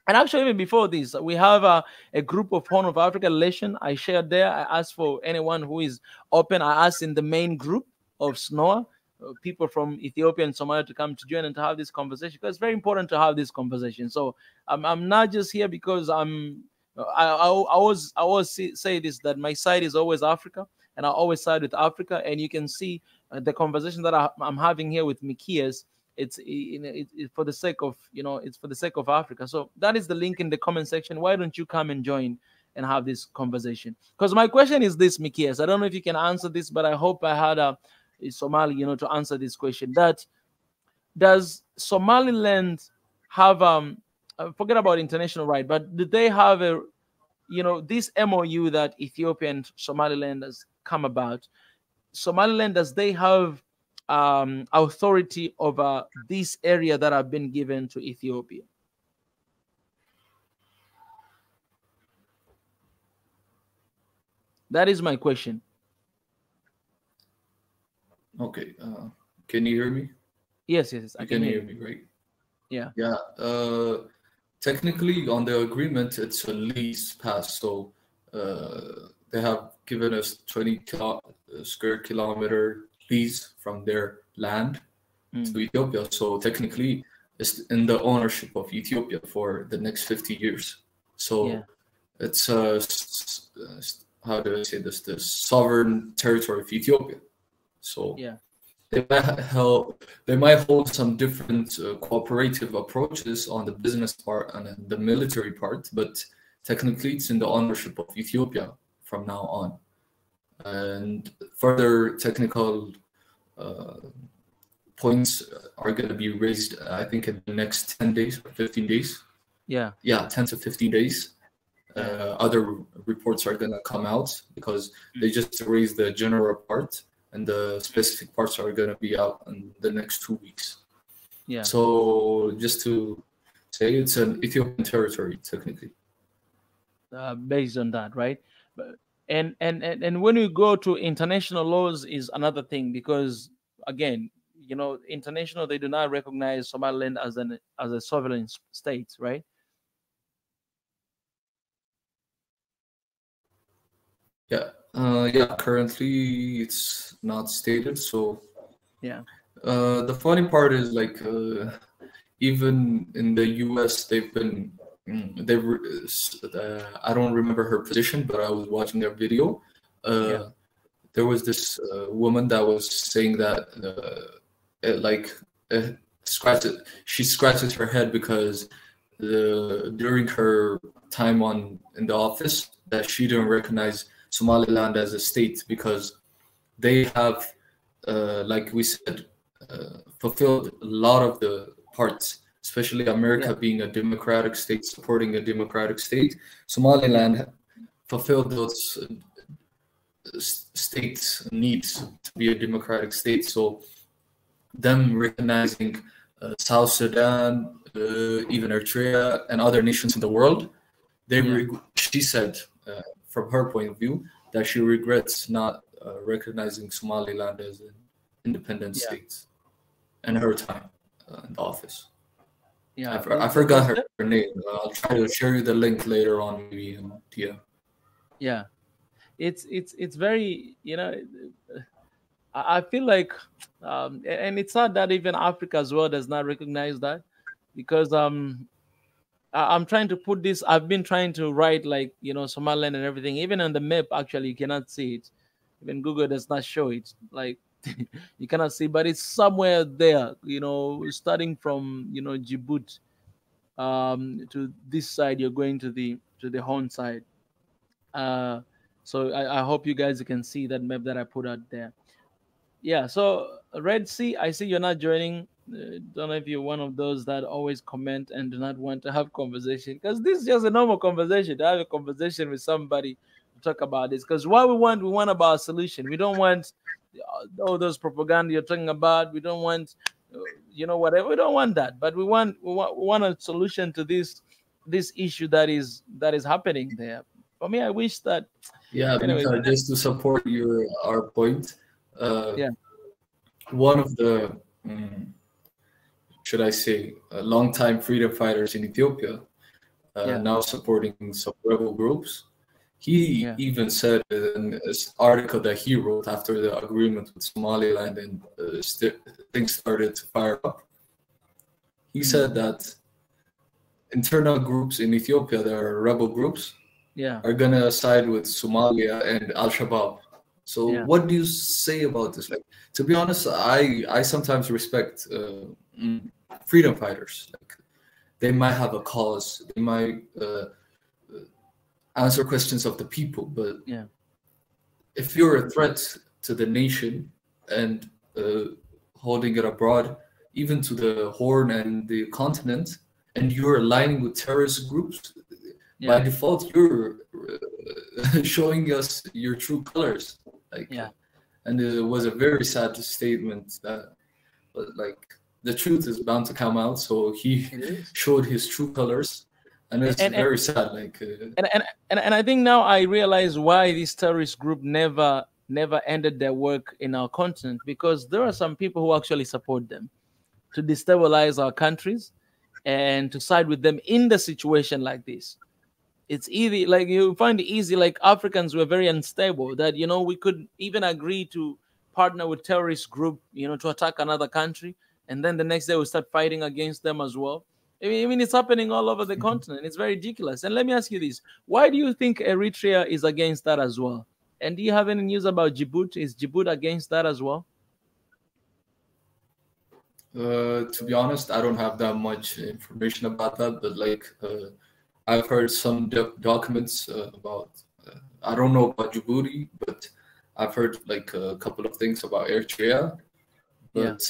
and actually, even before this, we have a group of Horn of Africa relation. I shared there. I asked for anyone who is open. I asked in the main group of SNOA, people from Ethiopia and Somalia, to come to join and to have this conversation, because it's very important to have this conversation. So I'm not just here because I always say this, that my side is always Africa, and I always side with Africa. And you can see the conversation that I'm having here with Mikias. It's for the sake of, you know, it's for the sake of Africa. So that is the link in the comment section. Why don't you come and join and have this conversation? Because my question is this, Mikias. I don't know if you can answer this, but I hope I had a Somali, you know, to answer this question. That does Somaliland have forget about international right, but do they have a, you know, this MOU that Ethiopia and Somaliland has come about? Somaliland, does they have authority over this area that have been given to Ethiopia? That is my question. Okay. Can you hear me? Yes, I You can can hear hear me, right? Yeah. Yeah. Technically, on the agreement, it's a lease pass. So they have given us 20 square kilometer lease from their land to Ethiopia. So technically, it's in the ownership of Ethiopia for the next 50 years. So it's how do I say this? The sovereign territory of Ethiopia. So they might hold some different cooperative approaches on the business part and the military part, but technically it's in the ownership of Ethiopia from now on. and further technical points are going to be raised, I think, in the next 10 days or 15 days. Yeah. Yeah, 10 to 15 days. Other reports are going to come out because they just raised the general part, and the specific parts are going to be out in the next 2 weeks. Yeah. So just to say, it's an Ethiopian territory technically. Based on that, right? And when we go to international laws is another thing, because again, you know, international, they do not recognize Somaliland as a sovereign state, right? Yeah, yeah. Currently, it's not stated. So Yeah. the funny part is like even in the U.S. they've been I don't remember her position, but I was watching their video. Yeah. There was this woman that was saying that she scratches her head because during her time in the office that she didn't recognize Somaliland as a state because they have, like we said, fulfilled a lot of the parts, especially America being a democratic state, supporting a democratic state. Somaliland fulfilled those states' needs to be a democratic state. So them recognizing South Sudan, even Eritrea, and other nations in the world, she said, from her point of view, that she regrets not recognizing Somaliland as an independent state in her time in the office. Yeah, I forgot her name. I'll try to share you the link later on, maybe in DM. Yeah, it's very, you know, I feel like, and it's not that even Africa as well does not recognize that, because I'm trying to put this. I've been trying to write, like, you know, Somaliland and everything. Even on the map, actually, you cannot see it. Even Google does not show it. Like, you cannot see, but it's somewhere there. You know, starting from, you know, Djibouti, to this side, you're going to the Horn side. So I hope you guys can see that map that I put out there. Yeah. So Red Sea, I see you're not joining. Don't know if you're one of those that always comment and do not want to have conversation, because this is just a normal conversation. To have a conversation with somebody to talk about this, because what we want about a solution. We don't want all those propaganda you're talking about. We don't want, you know, whatever. We don't want that, but we want a solution to this issue that is happening there. For me, I wish that. Yeah, Anyway, just to support our point. Yeah. One of the should I say long-time freedom fighters in Ethiopia, now supporting some rebel groups. He even said in this article that he wrote after the agreement with Somaliland and things started to fire up. He said that internal groups in Ethiopia, that are rebel groups, are gonna side with Somalia and Al-Shabaab. So what do you say about this? Like, to be honest, I sometimes respect freedom fighters. Like, they might have a cause, they might answer questions of the people, but if you're a threat to the nation and holding it abroad, even to the Horn and the continent, and you're aligning with terrorist groups, by default, you're showing us your true colors. Like, and it was a very sad statement that, but like, the truth is bound to come out. So he showed his true colors, and it's very sad. Like, and I think now I realize why this terrorist group never ended their work in our continent, because there are some people who actually support them to destabilize our countries and to side with them in the situation like this. It's easy, like, you find it easy, like, Africans were very unstable, that, you know, we could even agree to partner with terrorist group, you know, to attack another country, and then the next day we start fighting against them as well. I mean, it's happening all over the continent. It's very ridiculous. And let me ask you this: why do you think Eritrea is against that as well? And do you have any news about Djibouti? Is Djibouti against that as well? To be honest, I don't have that much information about that, but like, I've heard some documents about. I don't know about Djibouti, but I've heard like a couple of things about Eritrea, but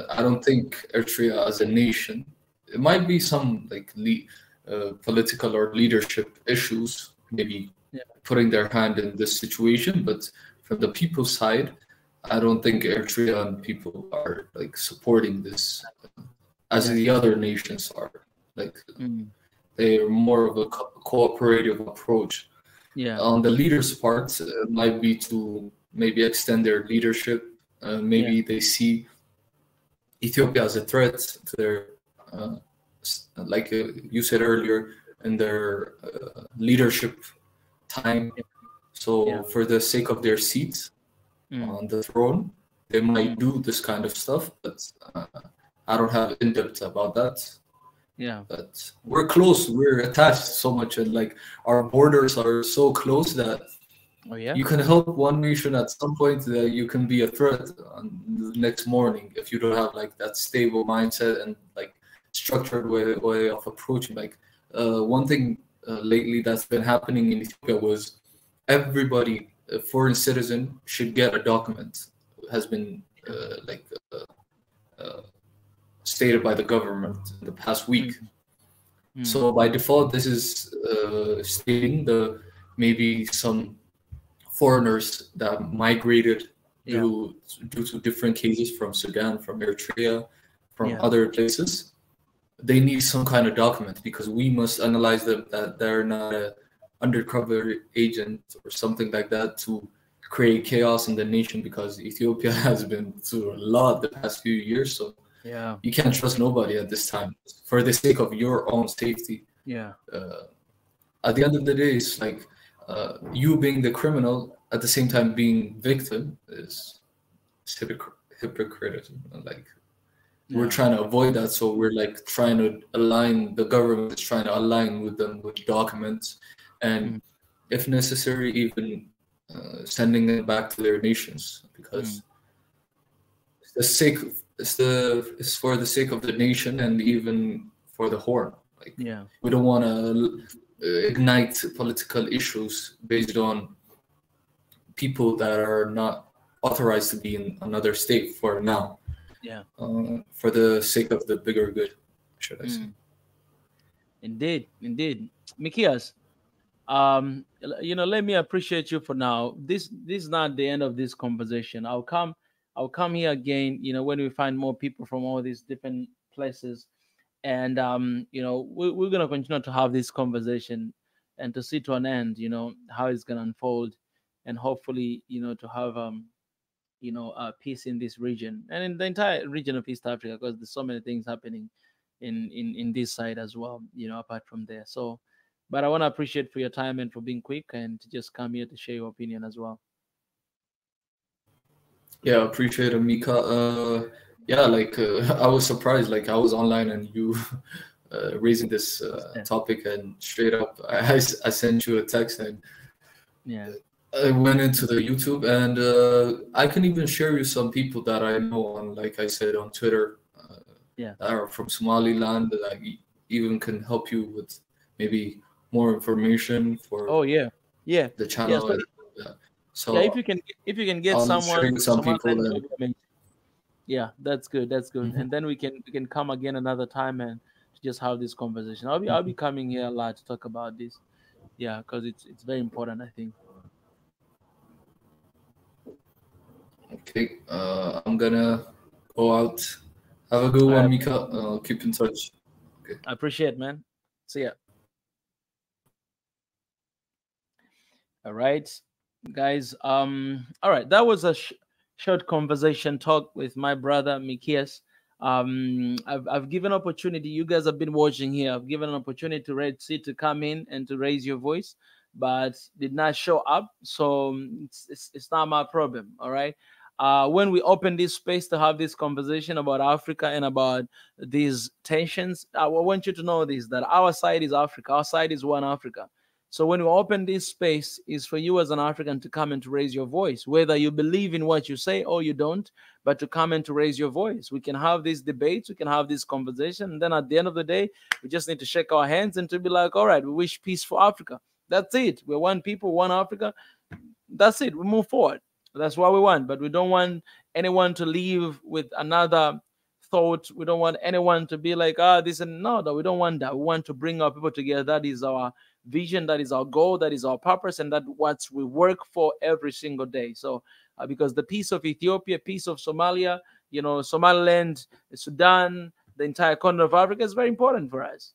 I don't think Eritrea as a nation. It might be some like political or leadership issues, maybe putting their hand in this situation, but from the people's side, I don't think Eritrean people are like supporting this as the other nations are. Like they're more of a cooperative approach. On the leaders' part, it might be to maybe extend their leadership. Maybe they see Ethiopia as a threat to their, like you said earlier, in their leadership time. So for the sake of their seats on the throne, they might do this kind of stuff, but I don't have in-depth about that. But we're close, we're attached so much, and like our borders are so close that you can help one nation at some point, that you can be a threat on the next morning if you don't have like that stable mindset and like structured way of approaching. Like one thing lately that's been happening in Ethiopia was everybody, a foreign citizen, should get a document. It has been stated by the government in the past week. So by default, this is stating maybe some foreigners that migrated due to different cases from Sudan, from Eritrea, from other places. They need some kind of document because we must analyze them, that they're not an undercover agent or something like that to create chaos in the nation, because Ethiopia has been through a lot the past few years. So you can't trust nobody at this time for the sake of your own safety. At the end of the day, it's like you being the criminal at the same time being victim is hypocritical. Like we're trying to avoid that, so we're like trying to align, the government is trying to align with them with documents, and if necessary, even sending them back to their nations, because it's for the sake of the nation and even for the Horn. Like we don't want to ignite political issues based on people that are not authorized to be in another state for now. For the sake of the bigger good, should I say. Indeed. Mikias, let me appreciate you for now. This is not the end of this conversation. I'll come here again, when we find more people from all these different places, and we're gonna continue to have this conversation and to see to an end, how it's gonna unfold, and hopefully, to have peace in this region and in the entire region of East Africa, because there's so many things happening in this side as well, apart from there. So, but I want to appreciate for your time and for being quick and to just come here to share your opinion as well. Yeah, appreciate it, Mika. I was surprised, like I was online and you raising this topic, and straight up I sent you a text, and I went into the YouTube, and I can even share you some people that I know on, like I said, on Twitter, that are from Somaliland, that I even can help you with maybe more information for the channel. So if you can get someone, some people, that's good. And then we can come again another time and just have this conversation. I'll be coming here a lot to talk about this, because it's very important, I think. Okay, I'm gonna go out. Have a good one, Mika. Keep in touch. Okay. I appreciate it, man. See ya. All right, guys. All right, that was a short conversation talk with my brother Mikias. I've given opportunity. You guys have been watching here. I've given an opportunity to Red Sea to come in and to raise your voice, but did not show up. So it's not my problem. All right. When we open this space to have this conversation about Africa and about these tensions, I want you to know this, that our side is Africa. Our side is one Africa. So when we open this space, is for you as an African to come and to raise your voice, whether you believe in what you say or you don't, but to come and to raise your voice. We can have these debates, we can have this conversation, and then at the end of the day, we just need to shake our hands and to be like, all right, we wish peace for Africa. That's it. We're one people, one Africa. that's it. We move forward. That's what we want. But we don't want anyone to leave with another thought. We don't want anyone to be like, this and no, we don't want that. We want to bring our people together. That is our vision. That is our goal. That is our purpose. And that's what we work for every single day. So because the peace of Ethiopia, peace of Somalia, Somaliland, Sudan, the entire continent of Africa is very important for us.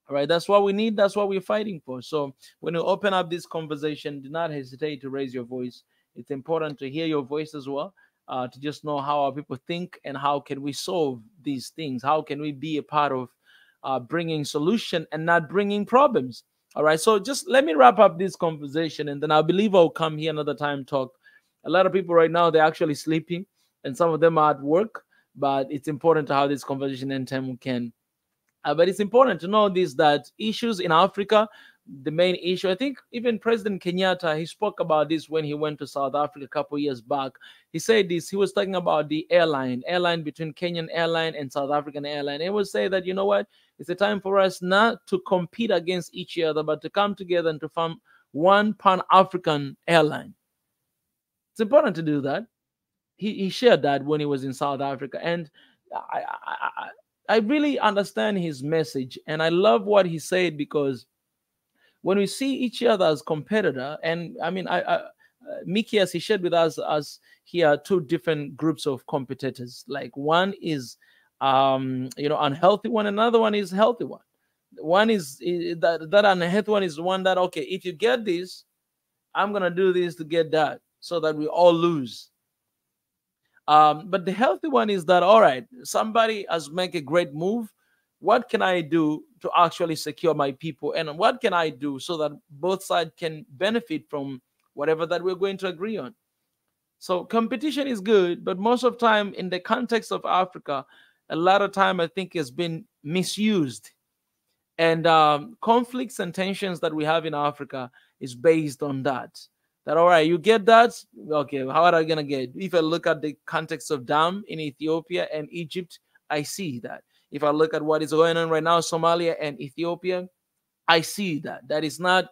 All right, that's what we need. That's what we're fighting for. So when you open up this conversation, do not hesitate to raise your voice. It's important to hear your voice as well, to just know how our people think and how can we solve these things. How can we be a part of bringing solution and not bringing problems? All right, so just let me wrap up this conversation, and then I believe I'll come here another time talk. A lot of people right now, they're actually sleeping, and some of them are at work, but it's important to have this conversation anytime we can. But it's important to know this, that issues in Africa, the main issue, I think even President Kenyatta, he spoke about this when he went to South Africa a couple years back. He said this, he was talking about the airline between Kenyan airline and South African airline. He would say that, you know what, it's a time for us not to compete against each other, but to come together and to form one Pan-African airline. It's important to do that. He shared that when he was in South Africa. And I really understand his message, and I love what he said, because when we see each other as competitor, and I mean, Mickey, as he shared with us, as here two different groups of competitors. Like one is, unhealthy one, another one is healthy one. One is that unhealthy one is the one that, okay, if you get this, I'm gonna do this to get that, so that we all lose. But the healthy one is that, all right, somebody has made a great move. What can I do to actually secure my people? And what can I do so that both sides can benefit from whatever that we're going to agree on? So competition is good, but most of the time in the context of Africa, a lot of time I think has been misused. And conflicts and tensions that we have in Africa is based on that. That, all right, you get that? Okay, how are I going to get? If I look at the context of dam in Ethiopia and Egypt, I see that. If I look at what is going on right now, Somalia and Ethiopia, I see that. That is not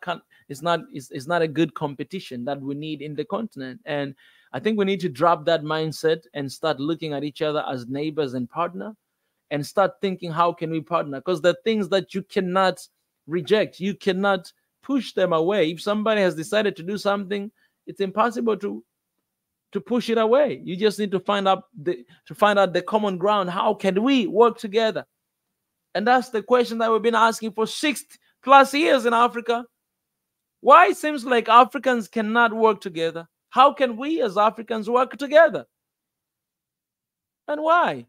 a good competition that we need in the continent. And I think we need to drop that mindset and start looking at each other as neighbors and partner, and start thinking, how can we partner? Because the things that you cannot reject, you cannot push them away. If somebody has decided to do something, it's impossible to push it away. You just need to find out the common ground. How can we work together? And that's the question that we've been asking for 6+ years in Africa. Why it seems like Africans cannot work together? How can we as Africans work together? And why?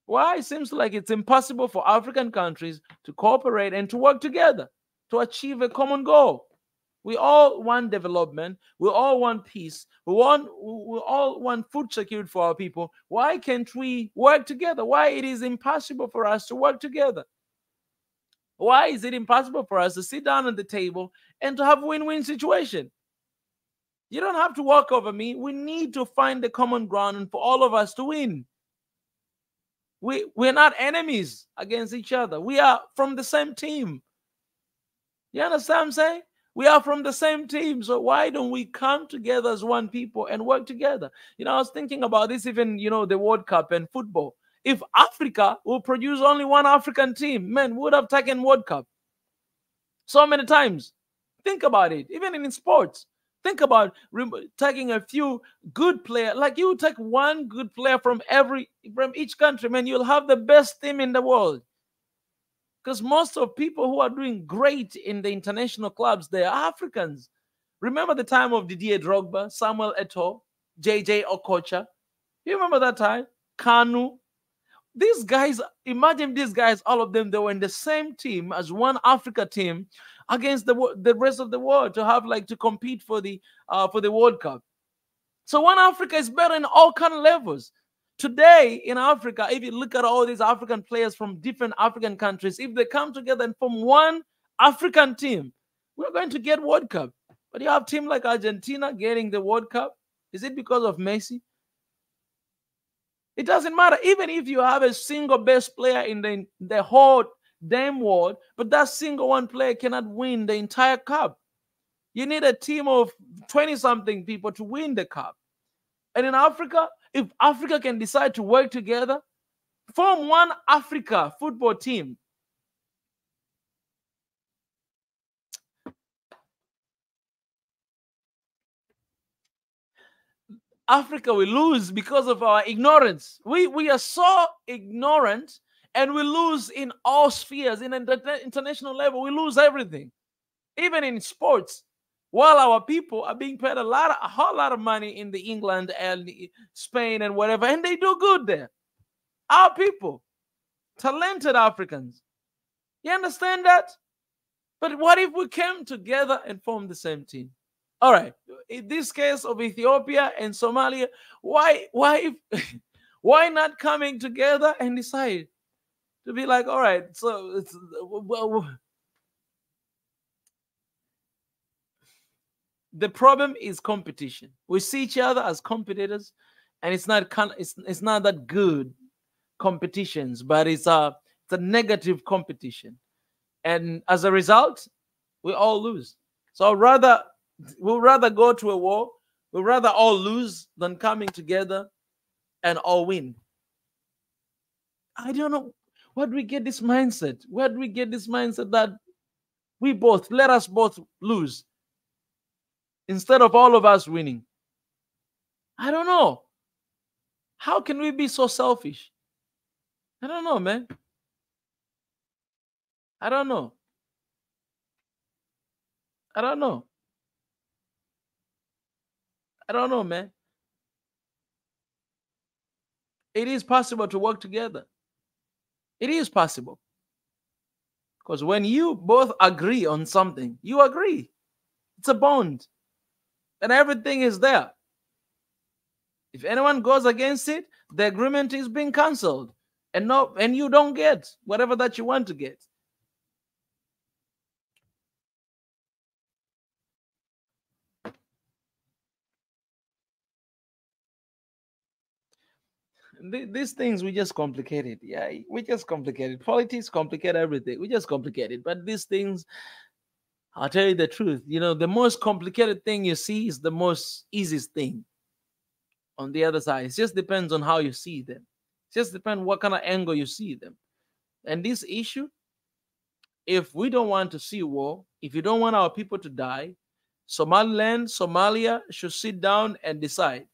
Why it seems like it's impossible for African countries to cooperate and to work together to achieve a common goal. We all want development. We all want peace. We all want food security for our people. Why can't we work together? Why it is impossible for us to work together? Why is it impossible for us to sit down at the table and to have a win-win situation? You don't have to walk over me. We need to find the common ground and for all of us to win. We're not enemies against each other. We are from the same team. You understand what I'm saying? We are from the same team. So why don't we come together as one people and work together? I was thinking about this even, the World Cup and football. If Africa will produce only one African team, man, we would have taken World Cup so many times. Think about it. Even in sports, think about taking a few good players. Like you take one good player from each country, man, you'll have the best team in the world. Because most of people who are doing great in the international clubs, they are Africans. Remember the time of Didier Drogba, Samuel Eto'o, JJ Okocha? You remember that time? Kanu? These guys, imagine these guys, all of them, they were in the same team as one Africa team against the rest of the world to compete for the World Cup. So one Africa is better in all kind of levels. Today in Africa, if you look at all these African players from different African countries, if they come together and form one African team, we're going to get World Cup. But you have a team like Argentina getting the World Cup. Is it because of Messi? It doesn't matter. Even if you have a single best player in the whole damn world, but that single one player cannot win the entire cup. You need a team of 20-something people to win the cup. And in Africa, if Africa can decide to work together, form one Africa football team. Africa will lose because of our ignorance. We are so ignorant, and we lose in all spheres. In an international level, we lose everything. Even in sports, while our people are being paid a whole lot of money in the England and Spain and whatever, and they do good there. Our people, talented Africans. You understand that? But what if we came together and formed the same team? All right. In this case of Ethiopia and Somalia, why why not coming together and decide to be like, all right, so it's, well, the problem is competition. We see each other as competitors, and it's not that good competitions, but it's a negative competition, and as a result, we all lose. So we'll rather go to a war. We'll rather all lose than coming together and all win. I don't know. Where do we get this mindset? Where do we get this mindset that let us both lose instead of all of us winning? I don't know. How can we be so selfish? I don't know, man. I don't know. I don't know. I don't know, man. It is possible to work together. It is possible. Because when you both agree on something, you agree. It's a bond. And everything is there. If anyone goes against it, the agreement is being cancelled. And you don't get whatever that you want to get. These things, we just complicate it. Yeah, we just complicate it. Politics complicate everything. We just complicate it. But these things, I'll tell you the truth. You know, the most complicated thing you see is the most easiest thing on the other side. It just depends on how you see them. It just depends what kind of angle you see them. And this issue, if we don't want to see war, if you don't want our people to die, Somaliland, Somalia should sit down and decide.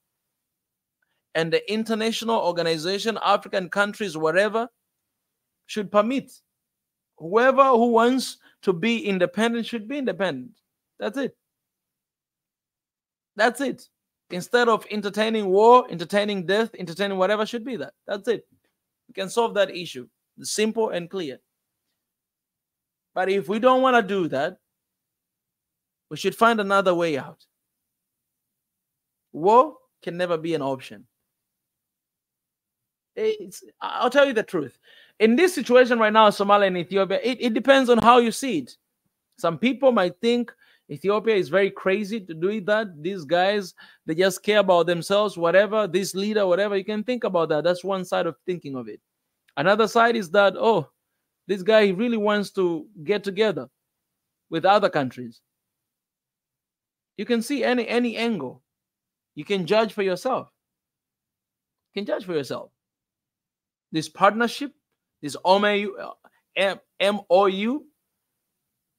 And the international organization, African countries, whatever, should permit whoever who wants to be independent should be independent. That's it. That's it. Instead of entertaining war, entertaining death, entertaining whatever, should be that. That's it. We can solve that issue. It's simple and clear. But if we don't want to do that, we should find another way out. War can never be an option. I'll tell you the truth. In this situation right now, Somalia and Ethiopia, it depends on how you see it. Some people might think Ethiopia is very crazy to do that. These guys, they just care about themselves, whatever, this leader, whatever. You can think about that. That's one side of thinking of it. Another side is that, oh, this guy really wants to get together with other countries. You can see any angle. You can judge for yourself. You can judge for yourself. This partnership, this MOU,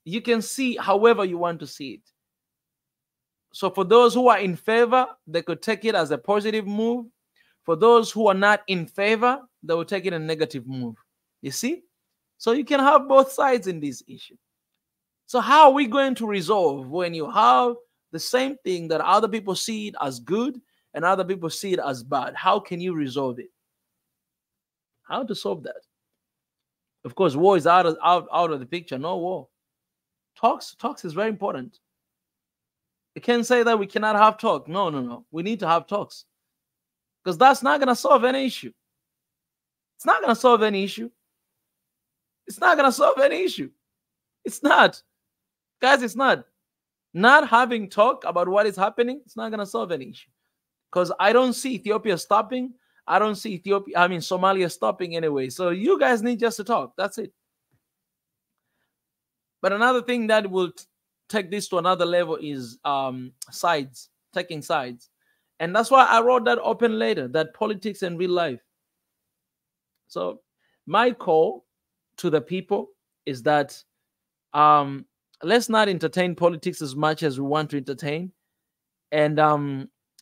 you can see however you want to see it. So for those who are in favor, they could take it as a positive move. For those who are not in favor, they will take it a negative move. You see? So you can have both sides in this issue. So how are we going to resolve when you have the same thing that other people see it as good and other people see it as bad? How can you resolve it? How to solve that? Of course, war is out of the picture. No war. Talks is very important. You can't say that we cannot have talk. No. We need to have talks. Because that's not going to solve any issue. It's not going to solve any issue. It's not going to solve any issue. It's not. Guys, it's not. Not having talk about what is happening, it's not going to solve any issue. Because I don't see Ethiopia stopping. I don't see Somalia stopping anyway. So you guys need just to talk. That's it. But another thing that will take this to another level is sides, taking sides. And that's why I wrote that open letter, that politics and real life. So my call to the people is that let's not entertain politics as much as we want to entertain, and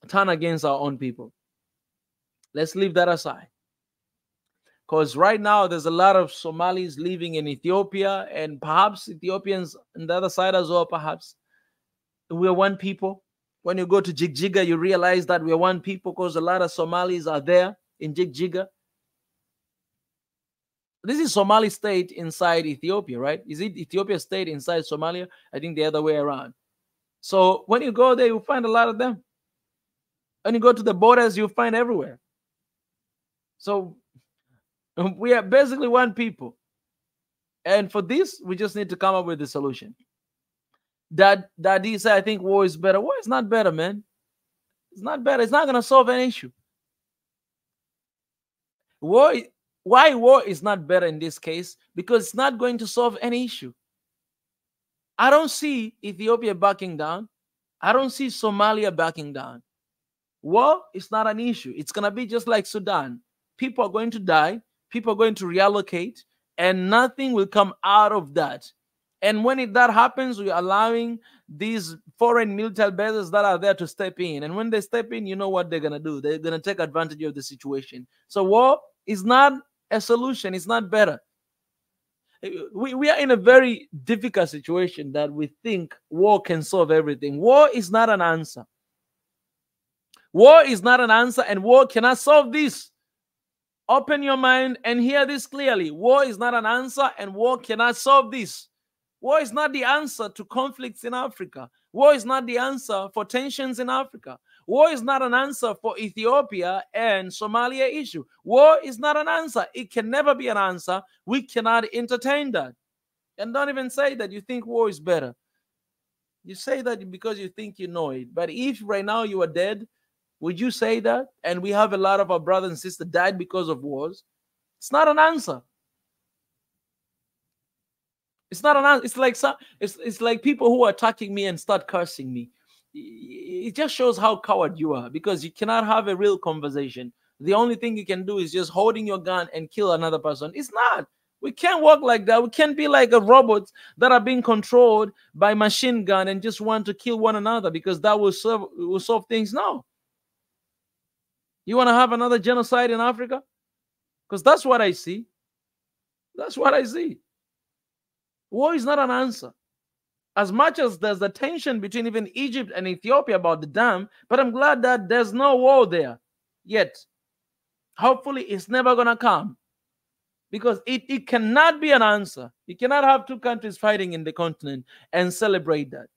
turn against our own people. Let's leave that aside. Because right now there's a lot of Somalis living in Ethiopia, and perhaps Ethiopians on the other side as well, perhaps. We're one people. When you go to Jigjiga, you realize that we're one people because a lot of Somalis are there in Jigjiga. This is Somali state inside Ethiopia, right? Is it Ethiopia state inside Somalia? I think the other way around. So when you go there, you'll find a lot of them. When you go to the borders, you'll find everywhere. So we are basically one people. And for this, we just need to come up with a solution. That he said, I think war is better. War is not better, man. It's not better. It's not going to solve any issue. Why war is not better in this case? Because it's not going to solve any issue. I don't see Ethiopia backing down. I don't see Somalia backing down. War is not an issue. It's going to be just like Sudan. People are going to die. People are going to reallocate. And nothing will come out of that. And when that happens, we're allowing these foreign military bases that are there to step in. And when they step in, you know what they're going to do. They're going to take advantage of the situation. So war is not a solution. It's not better. We are in a very difficult situation that we think war can solve everything. War is not an answer. War is not an answer, and war cannot solve this. Open your mind and hear this clearly. War is not an answer, and war cannot solve this. War is not the answer to conflicts in Africa. War is not the answer for tensions in Africa. War is not an answer for Ethiopia and Somalia issue. War is not an answer. It can never be an answer. We cannot entertain that. And don't even say that you think war is better. You say that because you think you know it. But if right now you are dead, would you say that? And we have a lot of our brothers and sisters died because of wars. It's not an answer. It's not an answer. It's like people who are attacking me and start cursing me. It just shows how coward you are, because you cannot have a real conversation. The only thing you can do is just holding your gun and kill another person. It's not. We can't work like that. We can't be like a robots that are being controlled by machine gun and just want to kill one another because that will solve things. No. You want to have another genocide in Africa? Because that's what I see. That's what I see. War is not an answer. As much as there's a tension between even Egypt and Ethiopia about the dam, but I'm glad that there's no war there yet. Hopefully, it's never going to come, because it cannot be an answer. You cannot have two countries fighting in the continent and celebrate that.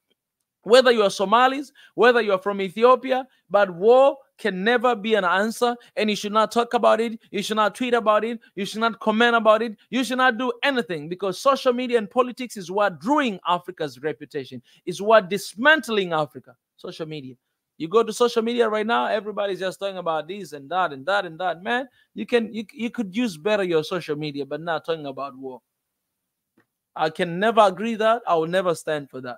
Whether you are Somalis, whether you are from Ethiopia, but war can never be an answer, and you should not talk about it. You should not tweet about it. You should not comment about it. You should not do anything, because social media and politics is what ruining Africa's reputation, is what dismantling Africa. Social media. You go to social media right now, everybody's just talking about this and that and that and that. Man, you could use better your social media, but not talking about war. I can never agree that. I will never stand for that.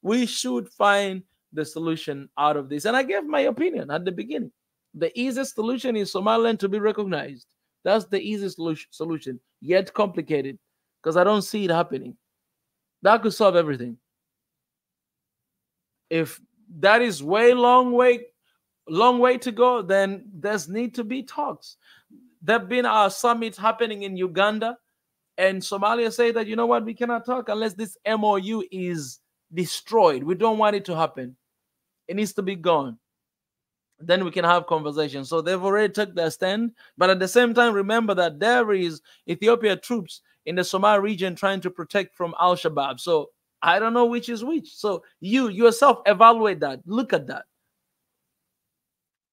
We should find the solution out of this. And I gave my opinion at the beginning. The easiest solution is Somaliland to be recognized. That's the easiest solution, yet complicated, because I don't see it happening. That could solve everything. If that is long way to go, then there's need to be talks. There have been our summits happening in Uganda, and Somalia say that, you know what, we cannot talk unless this MOU is destroyed. We don't want it to happen. It needs to be gone. Then we can have conversations. So they've already took their stand. But at the same time, remember that there is Ethiopia troops in the Somali region trying to protect from Al-Shabaab. So I don't know which is which. So you yourself evaluate that. Look at that.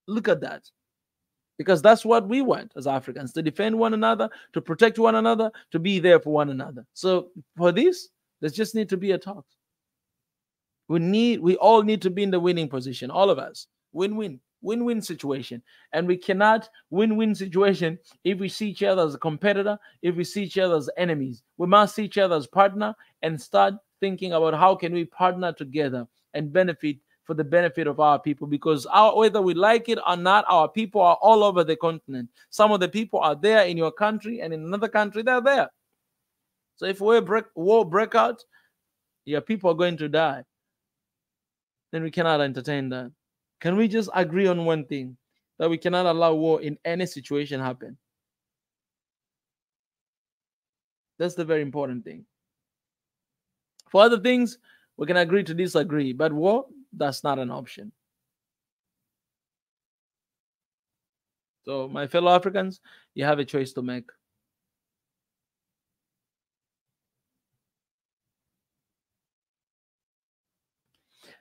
Look at that. Because that's what we want as Africans, to defend one another, to protect one another, to be there for one another. So for this, there just need to be a talk. We all need to be in the winning position, all of us. Win-win situation. And we cannot win-win situation if we see each other as a competitor, if we see each other as enemies. We must see each other as partner and start thinking about how can we partner together and benefit for the benefit of our people, because whether we like it or not, our people are all over the continent. Some of the people are there in your country, and in another country they're there. So if war break out, your people are going to die. Then we cannot entertain that. Can we just agree on one thing? That we cannot allow war in any situation happen. That's the very important thing. For other things, we can agree to disagree, but war, that's not an option. So, my fellow Africans, you have a choice to make.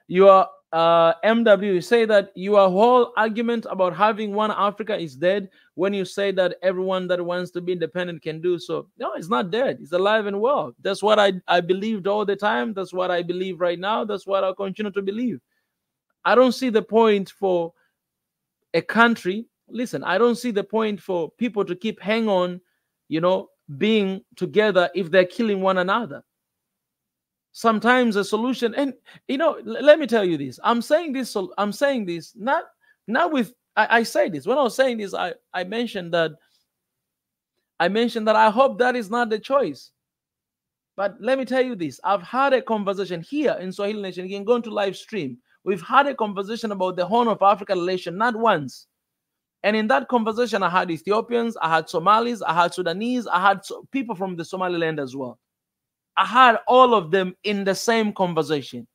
Your MW, you say that your whole argument about having one Africa is dead when you say that everyone that wants to be independent can do so. No, it's not dead. It's alive and well. That's what I believed all the time. That's what I believe right now. That's what I'll continue to believe. I don't see the point for a country. Listen, I don't see the point for people to keep hang on, being together if they're killing one another. Sometimes a solution, and let me tell you this. I'm saying this not with I say this. When I was saying this, I mentioned that I hope that is not the choice. But let me tell you this. I've had a conversation here in Swahili Nation. You can go into live stream. We've had a conversation about the Horn of Africa relation, not once. And in that conversation, I had Ethiopians, I had Somalis, I had Sudanese, I had people from the Somaliland as well. I had all of them in the same conversation.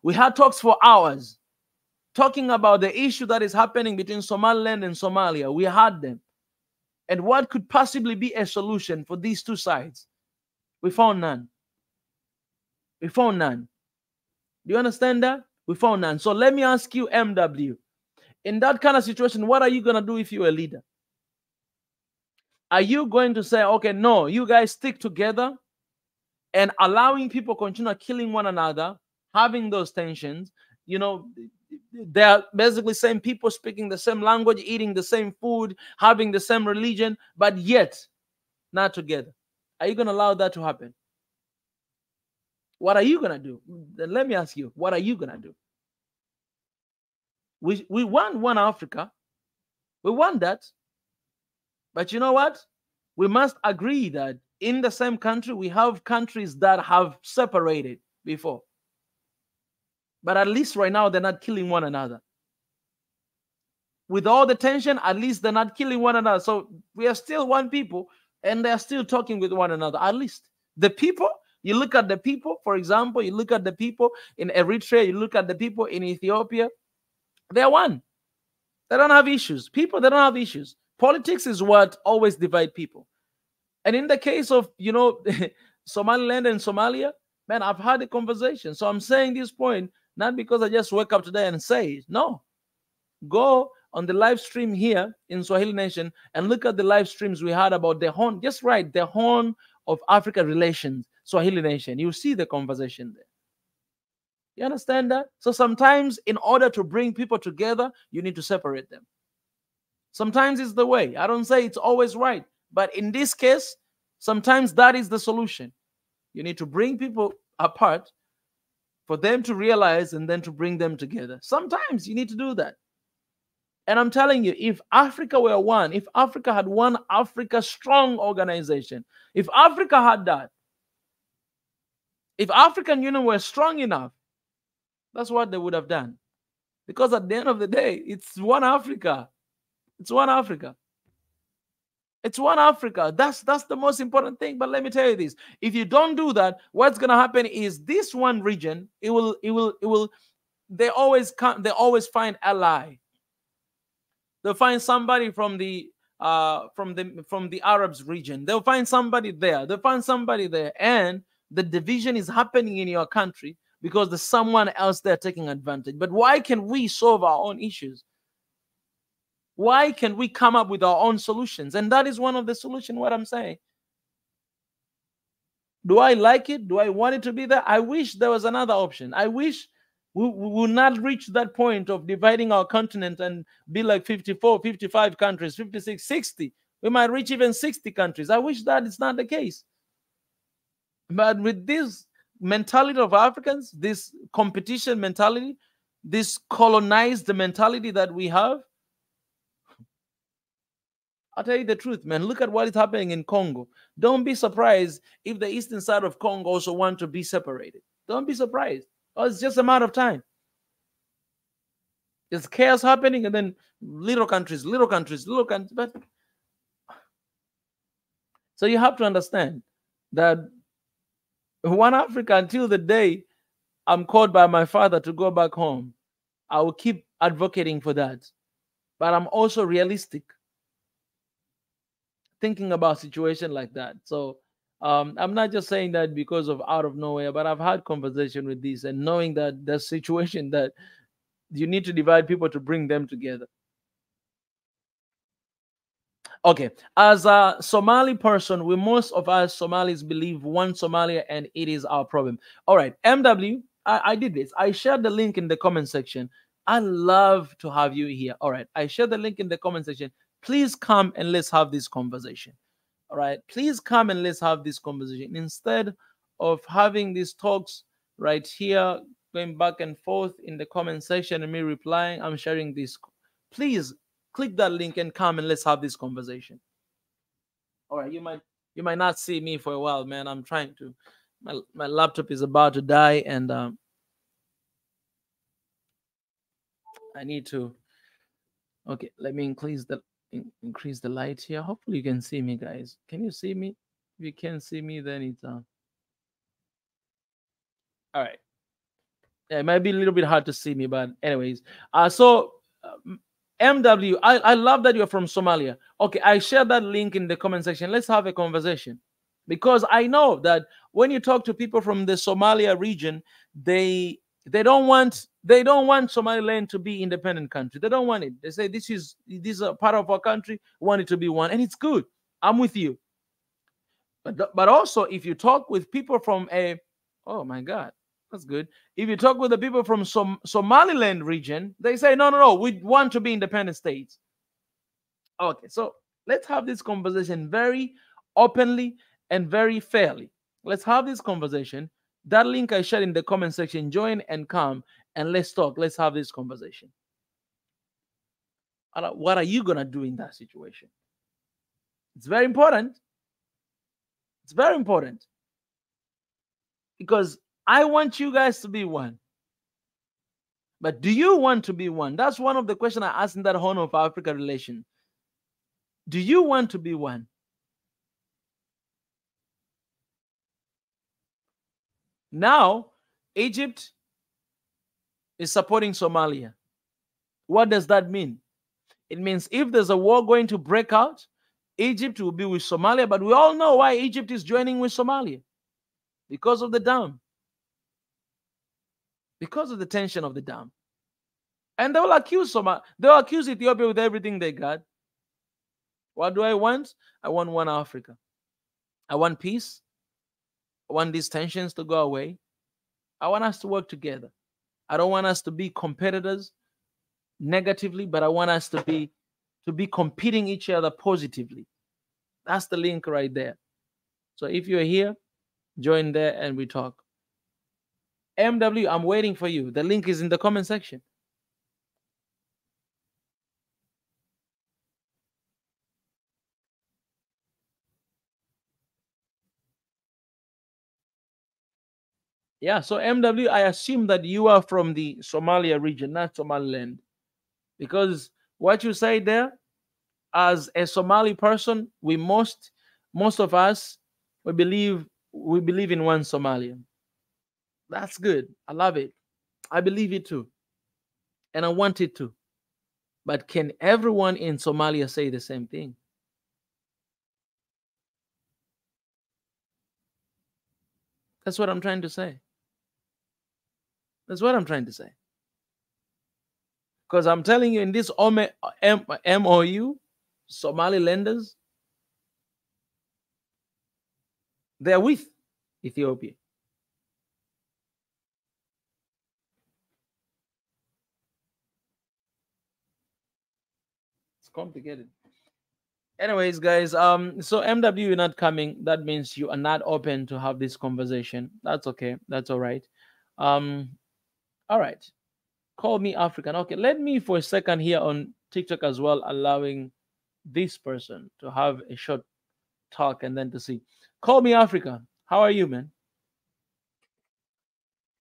We had talks for hours, talking about the issue that is happening between Somaliland and Somalia. We had them. And what could possibly be a solution for these two sides? We found none. We found none. Do you understand that? We found none. So let me ask you, MW, in that kind of situation, what are you going to do if you're a leader? Are you going to say, okay, no, you guys stick together, and allowing people continue killing one another, having those tensions? They're basically same people speaking the same language, eating the same food, having the same religion, but yet not together. Are you going to allow that to happen? What are you going to do? Then let me ask you, what are you going to do? We want one Africa. We want that. But you know what? We must agree that in the same country, we have countries that have separated before. But at least right now, they're not killing one another. With all the tension, at least they're not killing one another. So we are still one people, and they're still talking with one another. At least the people, you look at the people, for example, you look at the people in Eritrea, you look at the people in Ethiopia, they're one. They don't have issues. People, they don't have issues. Politics is what always divides people. And in the case of, Somaliland and Somalia, man, I've had a conversation. So I'm saying this point, not because I just wake up today and say it. No. Go on the live stream here in Swahili Nation and look at the live streams we had about the Horn, just right, the Horn of Africa relations, Swahili Nation. You see the conversation there. You understand that? So sometimes in order to bring people together, you need to separate them. Sometimes it's the way. I don't say it's always right. But in this case, sometimes that is the solution. You need to bring people apart for them to realize and then to bring them together. Sometimes you need to do that. And I'm telling you, if Africa were one, if Africa had one Africa strong organization, if Africa had that, if African Union were strong enough, that's what they would have done. Because at the end of the day, it's one Africa. It's one Africa. It's one Africa. That's the most important thing. But let me tell you this: if you don't do that, what's gonna happen is this one region, it will. They always find ally. They'll find somebody from the Arabs region. They'll find somebody there. They'll find somebody there, and the division is happening in your country because there's someone else there taking advantage. But why can we solve our own issues? Why can we come up with our own solutions? And that is one of the solutions, what I'm saying. Do I like it? Do I want it to be there? I wish there was another option. I wish we would not reach that point of dividing our continent and be like 54, 55 countries, 56, 60. We might reach even 60 countries. I wish that it's not the case. But with this, mentality of Africans, this competition mentality, this colonized mentality that we have. I'll tell you the truth, man. Look at what is happening in Congo. Don't be surprised if the eastern side of Congo also want to be separated. Don't be surprised. Oh, it's just a matter of time. There's chaos happening, and then little countries, little countries, little countries. But so you have to understand that one Africa, until the day I'm called by my father to go back home, I will keep advocating for that. But I'm also realistic, thinking about situation like that. So I'm not just saying that because of out of nowhere, but I've had conversation with this and knowing that the situation that you need to divide people to bring them together. Okay, as a Somali person, most of us Somalis believe one Somalia and it is our problem. All right, MW, I did this. I shared the link in the comment section. I love to have you here. All right, I shared the link in the comment section. Please come and let's have this conversation. All right, please come and let's have this conversation. Instead of having these talks right here, going back and forth in the comment section and me replying, I'm sharing this. Please click that link and come and let's have this conversation. All right, you might not see me for a while, man. I'm trying to. My laptop is about to die, and I need to. Okay, let me increase the light here. Hopefully, you can see me, guys. Can you see me? If you can't see me, then it's all right. Yeah, it might be a little bit hard to see me, but anyways, MW, I love that you're from Somalia. Okay, I shared that link in the comment section. Let's have a conversation, because I know that when you talk to people from the Somalia region, they don't want Somaliland to be independent country. They don't want it. They say this is a part of our country. We want it to be one, and it's good. I'm with you. But also, if you talk with people from oh my God, that's good. If you talk with the people from Somaliland region, they say, no, we want to be independent states. Okay, so let's have this conversation very openly and very fairly. Let's have this conversation. That link I shared in the comment section, join and come and let's talk. Let's have this conversation. What are you going to do in that situation? It's very important. It's very important. Because I want you guys to be one. But do you want to be one? That's one of the questions I asked in that Horn of Africa relation. Do you want to be one? Now, Egypt is supporting Somalia. What does that mean? It means if there's a war going to break out, Egypt will be with Somalia. But we all know why Egypt is joining with Somalia. Because of the dam. Because of the tension of the dam. And they'll accuse Ethiopia with everything they got. What do I want? I want one Africa. I want peace. I want these tensions to go away. I want us to work together. I don't want us to be competitors negatively, but I want us to be competing each other positively. That's the link right there. So if you're here, join there and we talk. MW, I'm waiting for you. The link is in the comment section. Yeah, so MW, I assume that you are from the Somalia region, not Somaliland. Because what you say there, as a Somali person, most of us, we believe in one Somalia. That's good. I love it. I believe it too. And I want it to. But can everyone in Somalia say the same thing? That's what I'm trying to say. That's what I'm trying to say. Because I'm telling you, in this MOU, Somalilanders, they're with Ethiopia. It's complicated. Anyways, guys, so MW, you're not coming. That means you are not open to have this conversation. That's okay. That's all right. Um, all right. Call me African. Okay, let me for a second here on TikTok as well, allowing this person to have a short talk and then to see. Call me Africa. How are you, man?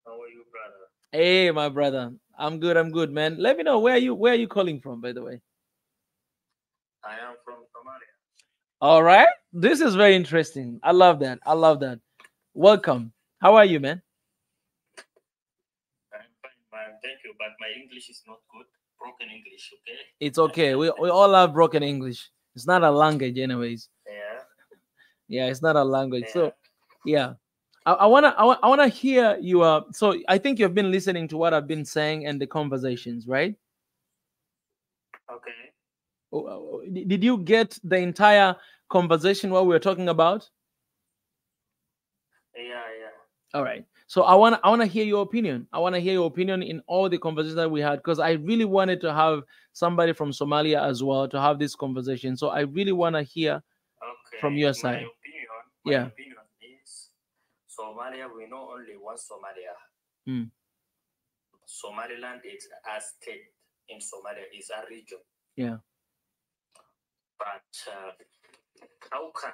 How are you, brother? Hey, my brother. I'm good. I'm good, man. Let me know where are you calling from, by the way. I am from Somalia. All right. This is very interesting. I love that. I love that. Welcome. How are you, man? I'm fine, man. Thank you. But my English is not good. Broken English, okay? It's okay. We all have broken English. It's not a language, anyways. Yeah. Yeah, it's not a language. Yeah. So, yeah. I wanna hear you. So I think you've been listening to what I've been saying and the conversations, right? Okay. Did you get the entire conversation what we were talking about? Yeah, yeah. All right. So I wanna hear your opinion. I wanna hear your opinion in all the conversations that we had because I really wanted to have somebody from Somalia as well to have this conversation. So I really wanna hear from Okay. your My side. my Yeah. opinion is Somalia, we know only one Somalia. Mm. Somaliland is a state in Somalia, is a region. Yeah. But how can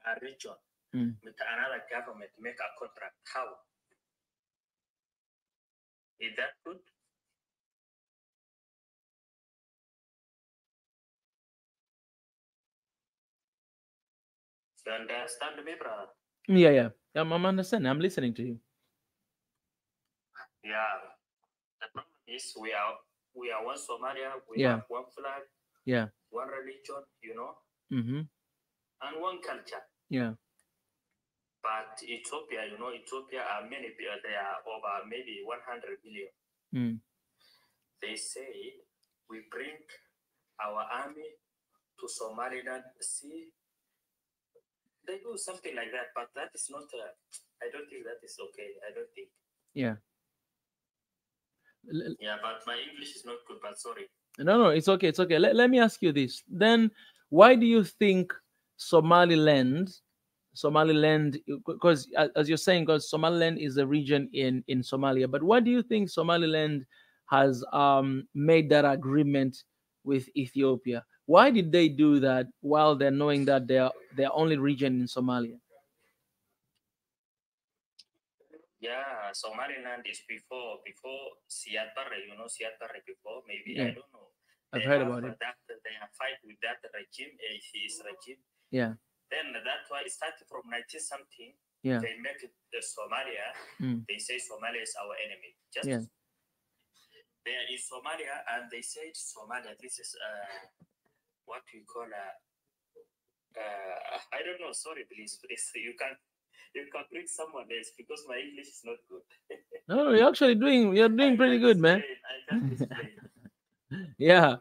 a region with another government make a contract? How? Is that good? You understand me, brother? Yeah. I'm understanding. I'm listening to you. Yeah. The problem is we are one Somalia, we Yeah. have one flag, Yeah. one religion, Mm-hmm. and one culture. Yeah. But Ethiopia, Ethiopia are many people, there are over maybe 100 million. Mm. They say we bring our army to Somaliland, see, they do something like that, but that is not, I don't think that is okay. I don't think. Yeah. Yeah, but my English is not good, but sorry. No, it's okay. It's okay. Let me ask you this. Then, why do you think Somaliland, because as you're saying, because Somaliland is a region in Somalia, but why do you think Somaliland has made that agreement with Ethiopia? Why did they do that while they're knowing that they're only region in Somalia? Yeah, Somaliland is before Siad Barre, Siad Barre before, maybe, Yeah. I don't know. I've They heard have about it. they have fight with that regime, his regime. Yeah. Then that's why it started from 19 something. Yeah. They make it Somalia. They say Somalia is our enemy. Just Yeah. there is Somalia, and they say Somalia. This is what we call I don't know. Sorry, please. You can bring someone else because my English is not good. No, you're doing pretty good, man. I can't explain. Yeah.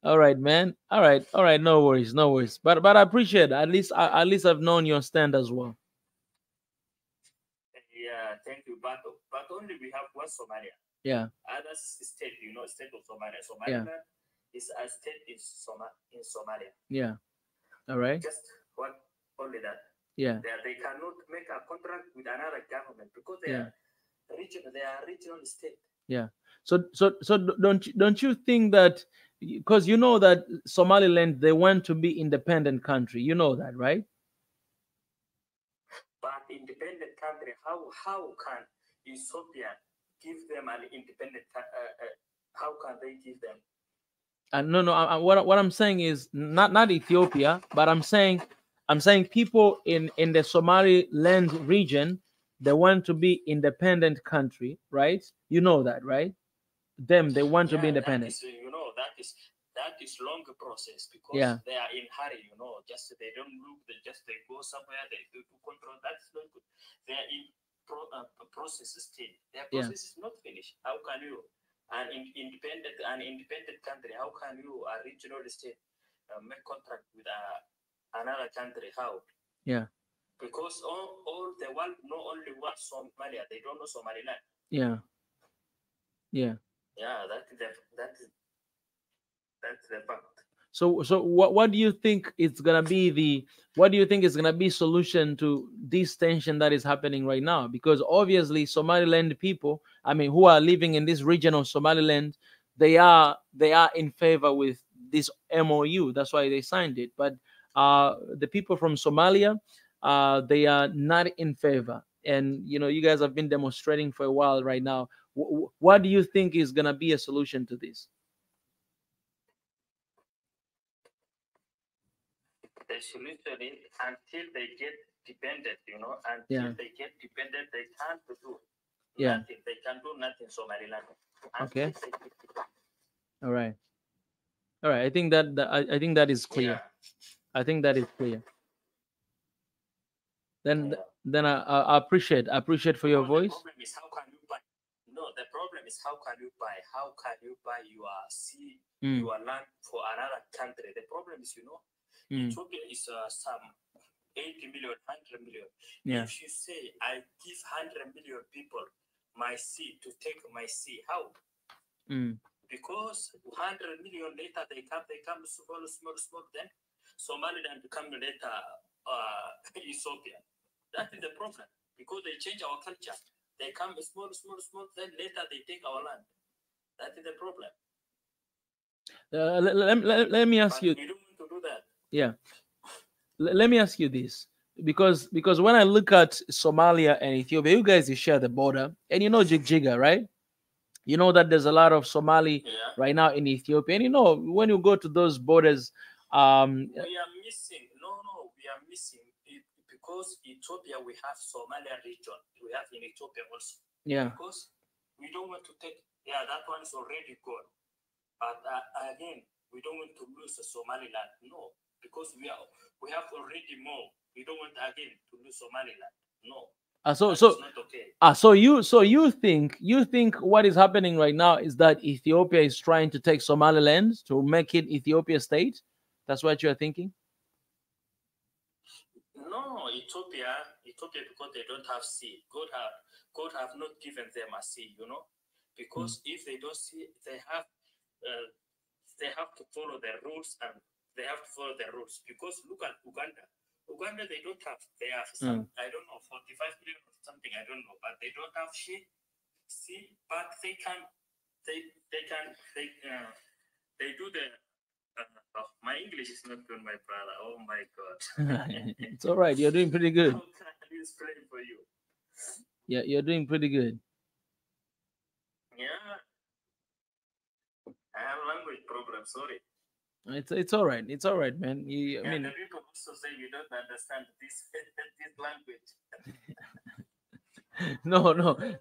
All right, man. All right. No worries, no worries. But I appreciate it. At least I've known your stand as well. Yeah, thank you. But only we have one Somalia. Yeah. Other state, state of Somalia. Somaliland is a state in Somalia. Yeah. All right. Just one, only that. Yeah. They cannot make a contract with another government because they are regional state. Yeah. So don't you think that because you know that Somaliland they want to be independent country, you know that, right? But independent country, how can Ethiopia give them an independent? How can they give them? No. What I'm saying is not Ethiopia, but I'm saying people in the Somaliland region they want to be independent country, right? You know that, right? They want to be independent. That is long process because they are in hurry, just they don't look, they go somewhere, they do control. That's not good. They are in process still. Their process is not finished. How can you an independent country? How can you a regional state make contract with another country? How? Yeah. Because all the world know only one Somalia. They don't know Somaliland. Yeah. Yeah. Yeah, that's the fact. So what do you think is gonna be solution to this tension that is happening right now? Because obviously Somaliland people, I mean, who are living in this region of Somaliland, they are in favor with this MOU. That's why they signed it. But the people from Somalia, they are not in favor. And you guys have been demonstrating for a while right now. What do you think is gonna be a solution to this? The solution is until they get dependent, until they get dependent, they can't do nothing. They can do nothing, Somaliland. Okay. All right. I think I think that is clear. Yeah. I think that is clear. Then I appreciate for your voice. The problem is how can you buy? No, the problem is how can you buy? How can you buy your sea, your land for another country? The problem is, Ethiopia is some 80 million, 100 million. Yeah. If you say I give 100 million people my sea to take my sea, how? Because 100 million later they come small. Then Somaliland become later Ethiopia. That is the problem because they change our culture. They come small. Then later they take our land. That is the problem. Let me ask you. We don't want to do that. Yeah. Let me ask you this, because when I look at Somalia and Ethiopia, you guys share the border, and Jigjiga, right? You know that there's a lot of Somali right now in Ethiopia, and when you go to those borders, we are missing. No, we are missing it because Ethiopia we have Somalia region. We have in Ethiopia also. Yeah. Because we don't want to take. Yeah, that one is already gone. But again, we don't want to lose the Somaliland. No. Because we have already more. We don't want again to lose Somaliland. No. That's not okay. So you think what is happening right now is that Ethiopia is trying to take Somaliland to make it Ethiopia state? That's what you're thinking? No, Ethiopia because they don't have sea. God have not given them a sea, because if they don't see, they have to follow the rules and. They have to follow the rules because look at Uganda. Uganda, they have some, I don't know, 45 million or something, I don't know, but they don't have sea, but they do the, my English is not good, my brother. Oh my God. It's all right. You're doing pretty good. How can I explain for you? Yeah, you're doing pretty good. Yeah. I have language problem, sorry. It's all right. It's all right, man. I mean, the people also say you don't understand this language.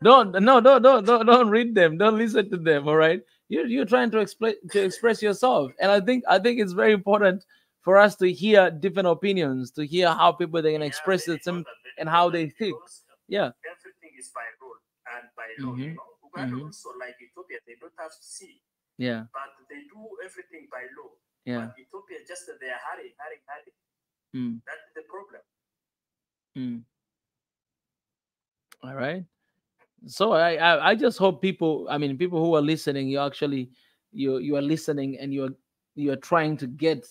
Don't read them. Don't listen to them. All right. You're trying to express yourself, and I think it's very important for us to hear different opinions, to hear how people they can express it and how they think. Yeah. Everything is by rule and by law. Uganda also, like Ethiopia, they don't have sea. Yeah. But they do everything by law. Yeah. But Ethiopia just they are hurry. That's the problem. All right. So I just hope people who are listening, you are listening and you are trying to get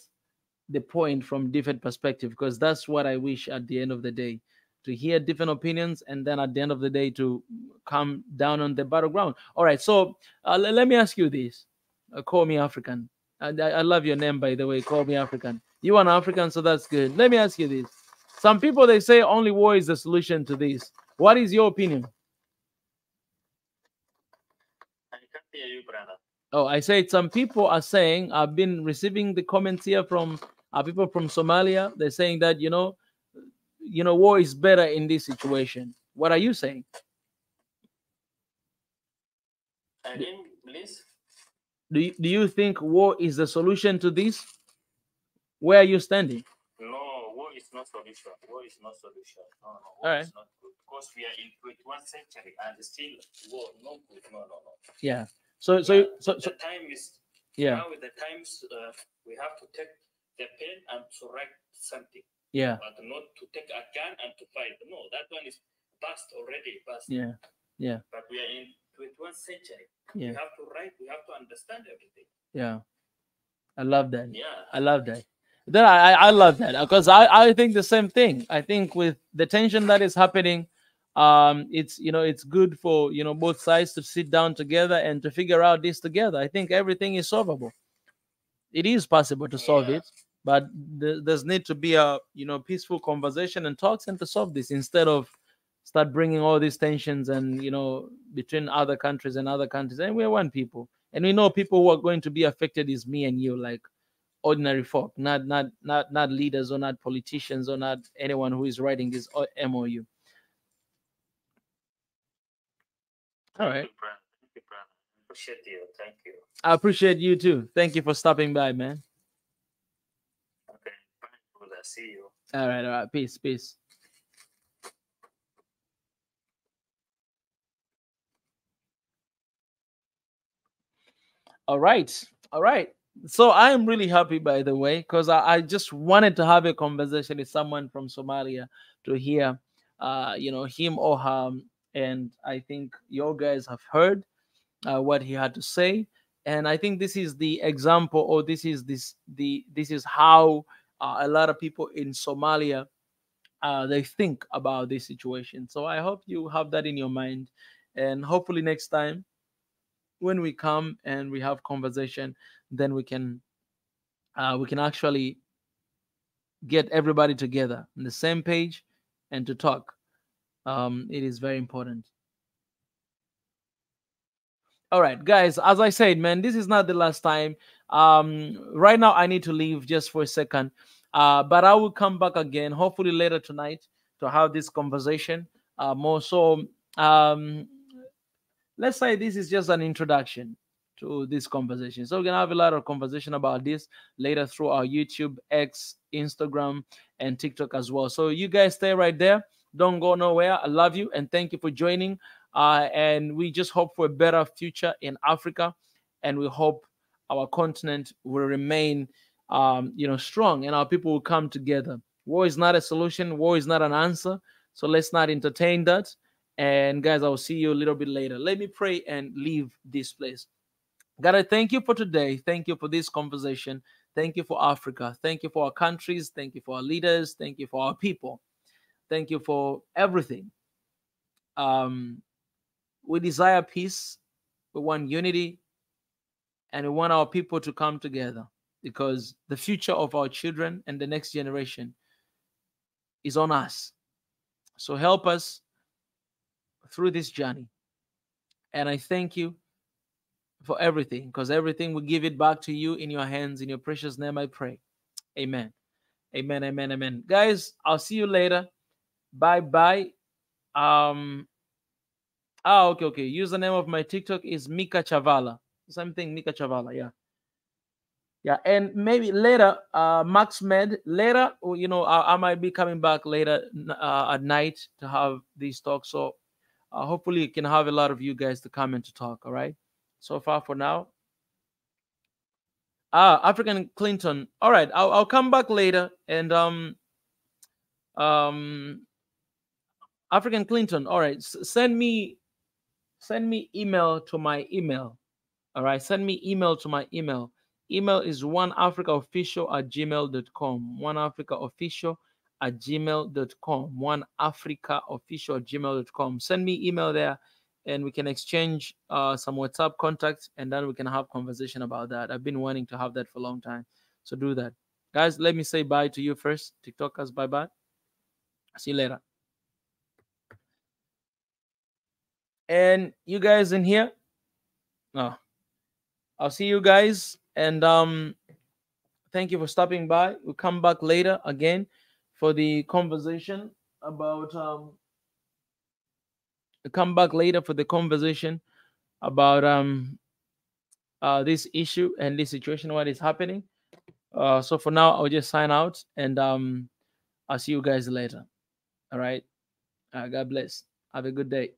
the point from different perspective, because that's what I wish at the end of the day, to hear different opinions and then at the end of the day to come down on the battleground. All right. So let me ask you this. Call me African. I love your name, by the way. Call me African. You are an African, so that's good. Let me ask you this. Some people, they say only war is the solution to this. What is your opinion? I can't hear you, brother. Oh, I said some people are saying, I've been receiving the comments here from people from Somalia. They're saying that, war is better in this situation. What are you saying? Please. Do you think war is the solution to this? Where are you standing? No, war is not solution. War is not solution. No, war is not good. Because we are in 21st century and still war, no good. No. Yeah. So the time is now with the times we have to take the pen and to write something. Yeah. But not to take a gun and to fight. No, that one is past already. Past. Yeah. Yeah. But we are in 21st century. Yeah. We have to write, we have to understand everything. Yeah. I love that. Yeah. I love that. Then I love that because I think the same thing. I think with the tension that is happening, it's it's good for both sides to sit down together and to figure out this together. I think everything is solvable. It is possible to solve it, but there's need to be a peaceful conversation and talks and to solve this instead of start bringing all these tensions and between other countries and other countries. And we're one people, and we know people who are going to be affected is me and you, like ordinary folk, not leaders or not politicians or not anyone who is writing this MOU. All right. Thank you, brother. Appreciate you. Thank you. I appreciate you too. Thank you for stopping by, man. Okay, bye, brother. See you. All right. Peace. All right. So I am really happy, by the way, because I just wanted to have a conversation with someone from Somalia to hear, him or her. And I think you guys have heard what he had to say. And I think this is the example, or this is how a lot of people in Somalia they think about this situation. So I hope you have that in your mind, and hopefully next time when we come and we have conversation, then we can actually get everybody together on the same page and to talk. It is very important. All right, guys, as I said, man, this is not the last time. Right now I need to leave just for a second, but I will come back again hopefully later tonight to have this conversation more. So let's say this is just an introduction to this conversation. So we're gonna have a lot of conversation about this later through our YouTube, X, Instagram, and TikTok as well. So you guys stay right there. Don't go nowhere. I love you and thank you for joining. And we just hope for a better future in Africa, and we hope our continent will remain, strong, and our people will come together. War is not a solution. War is not an answer. So let's not entertain that. And guys, I will see you a little bit later. Let me pray and leave this place. God, I thank you for today. Thank you for this conversation. Thank you for Africa. Thank you for our countries. Thank you for our leaders. Thank you for our people. Thank you for everything. We desire peace. We want unity. And we want our people to come together because the future of our children and the next generation is on us. So help us through this journey. And I thank you for everything, because everything we give it back to you in your hands. In your precious name I pray. Amen. Amen. Guys, I'll see you later. Bye. Okay. Username of my TikTok is Mika Chavala. Same thing, Mika Chavala. Yeah. And maybe later, Max Med, later, I might be coming back later at night to have these talks. So hopefully you can have a lot of you guys to come and to talk. All right. So far for now. African Clinton. All right. I'll come back later. And African Clinton. All right. Send me email to my email. All right. Send me email to my email. Email is oneafricaofficial@gmail.com. oneafricaofficial@gmail.com. oneafricaofficial@gmail.com. Send me email there, and we can exchange some WhatsApp contacts, and then we can have conversation about that. I've been wanting to have that for a long time. So do that. Guys, let me say bye to you first. TikTokers, bye-bye. See you later. And you guys in here? No. I'll see you guys. And thank you for stopping by. We'll come back later again for the conversation about this issue and this situation, what is happening. So for now, I'll just sign out, and I'll see you guys later. All right. God bless. Have a good day.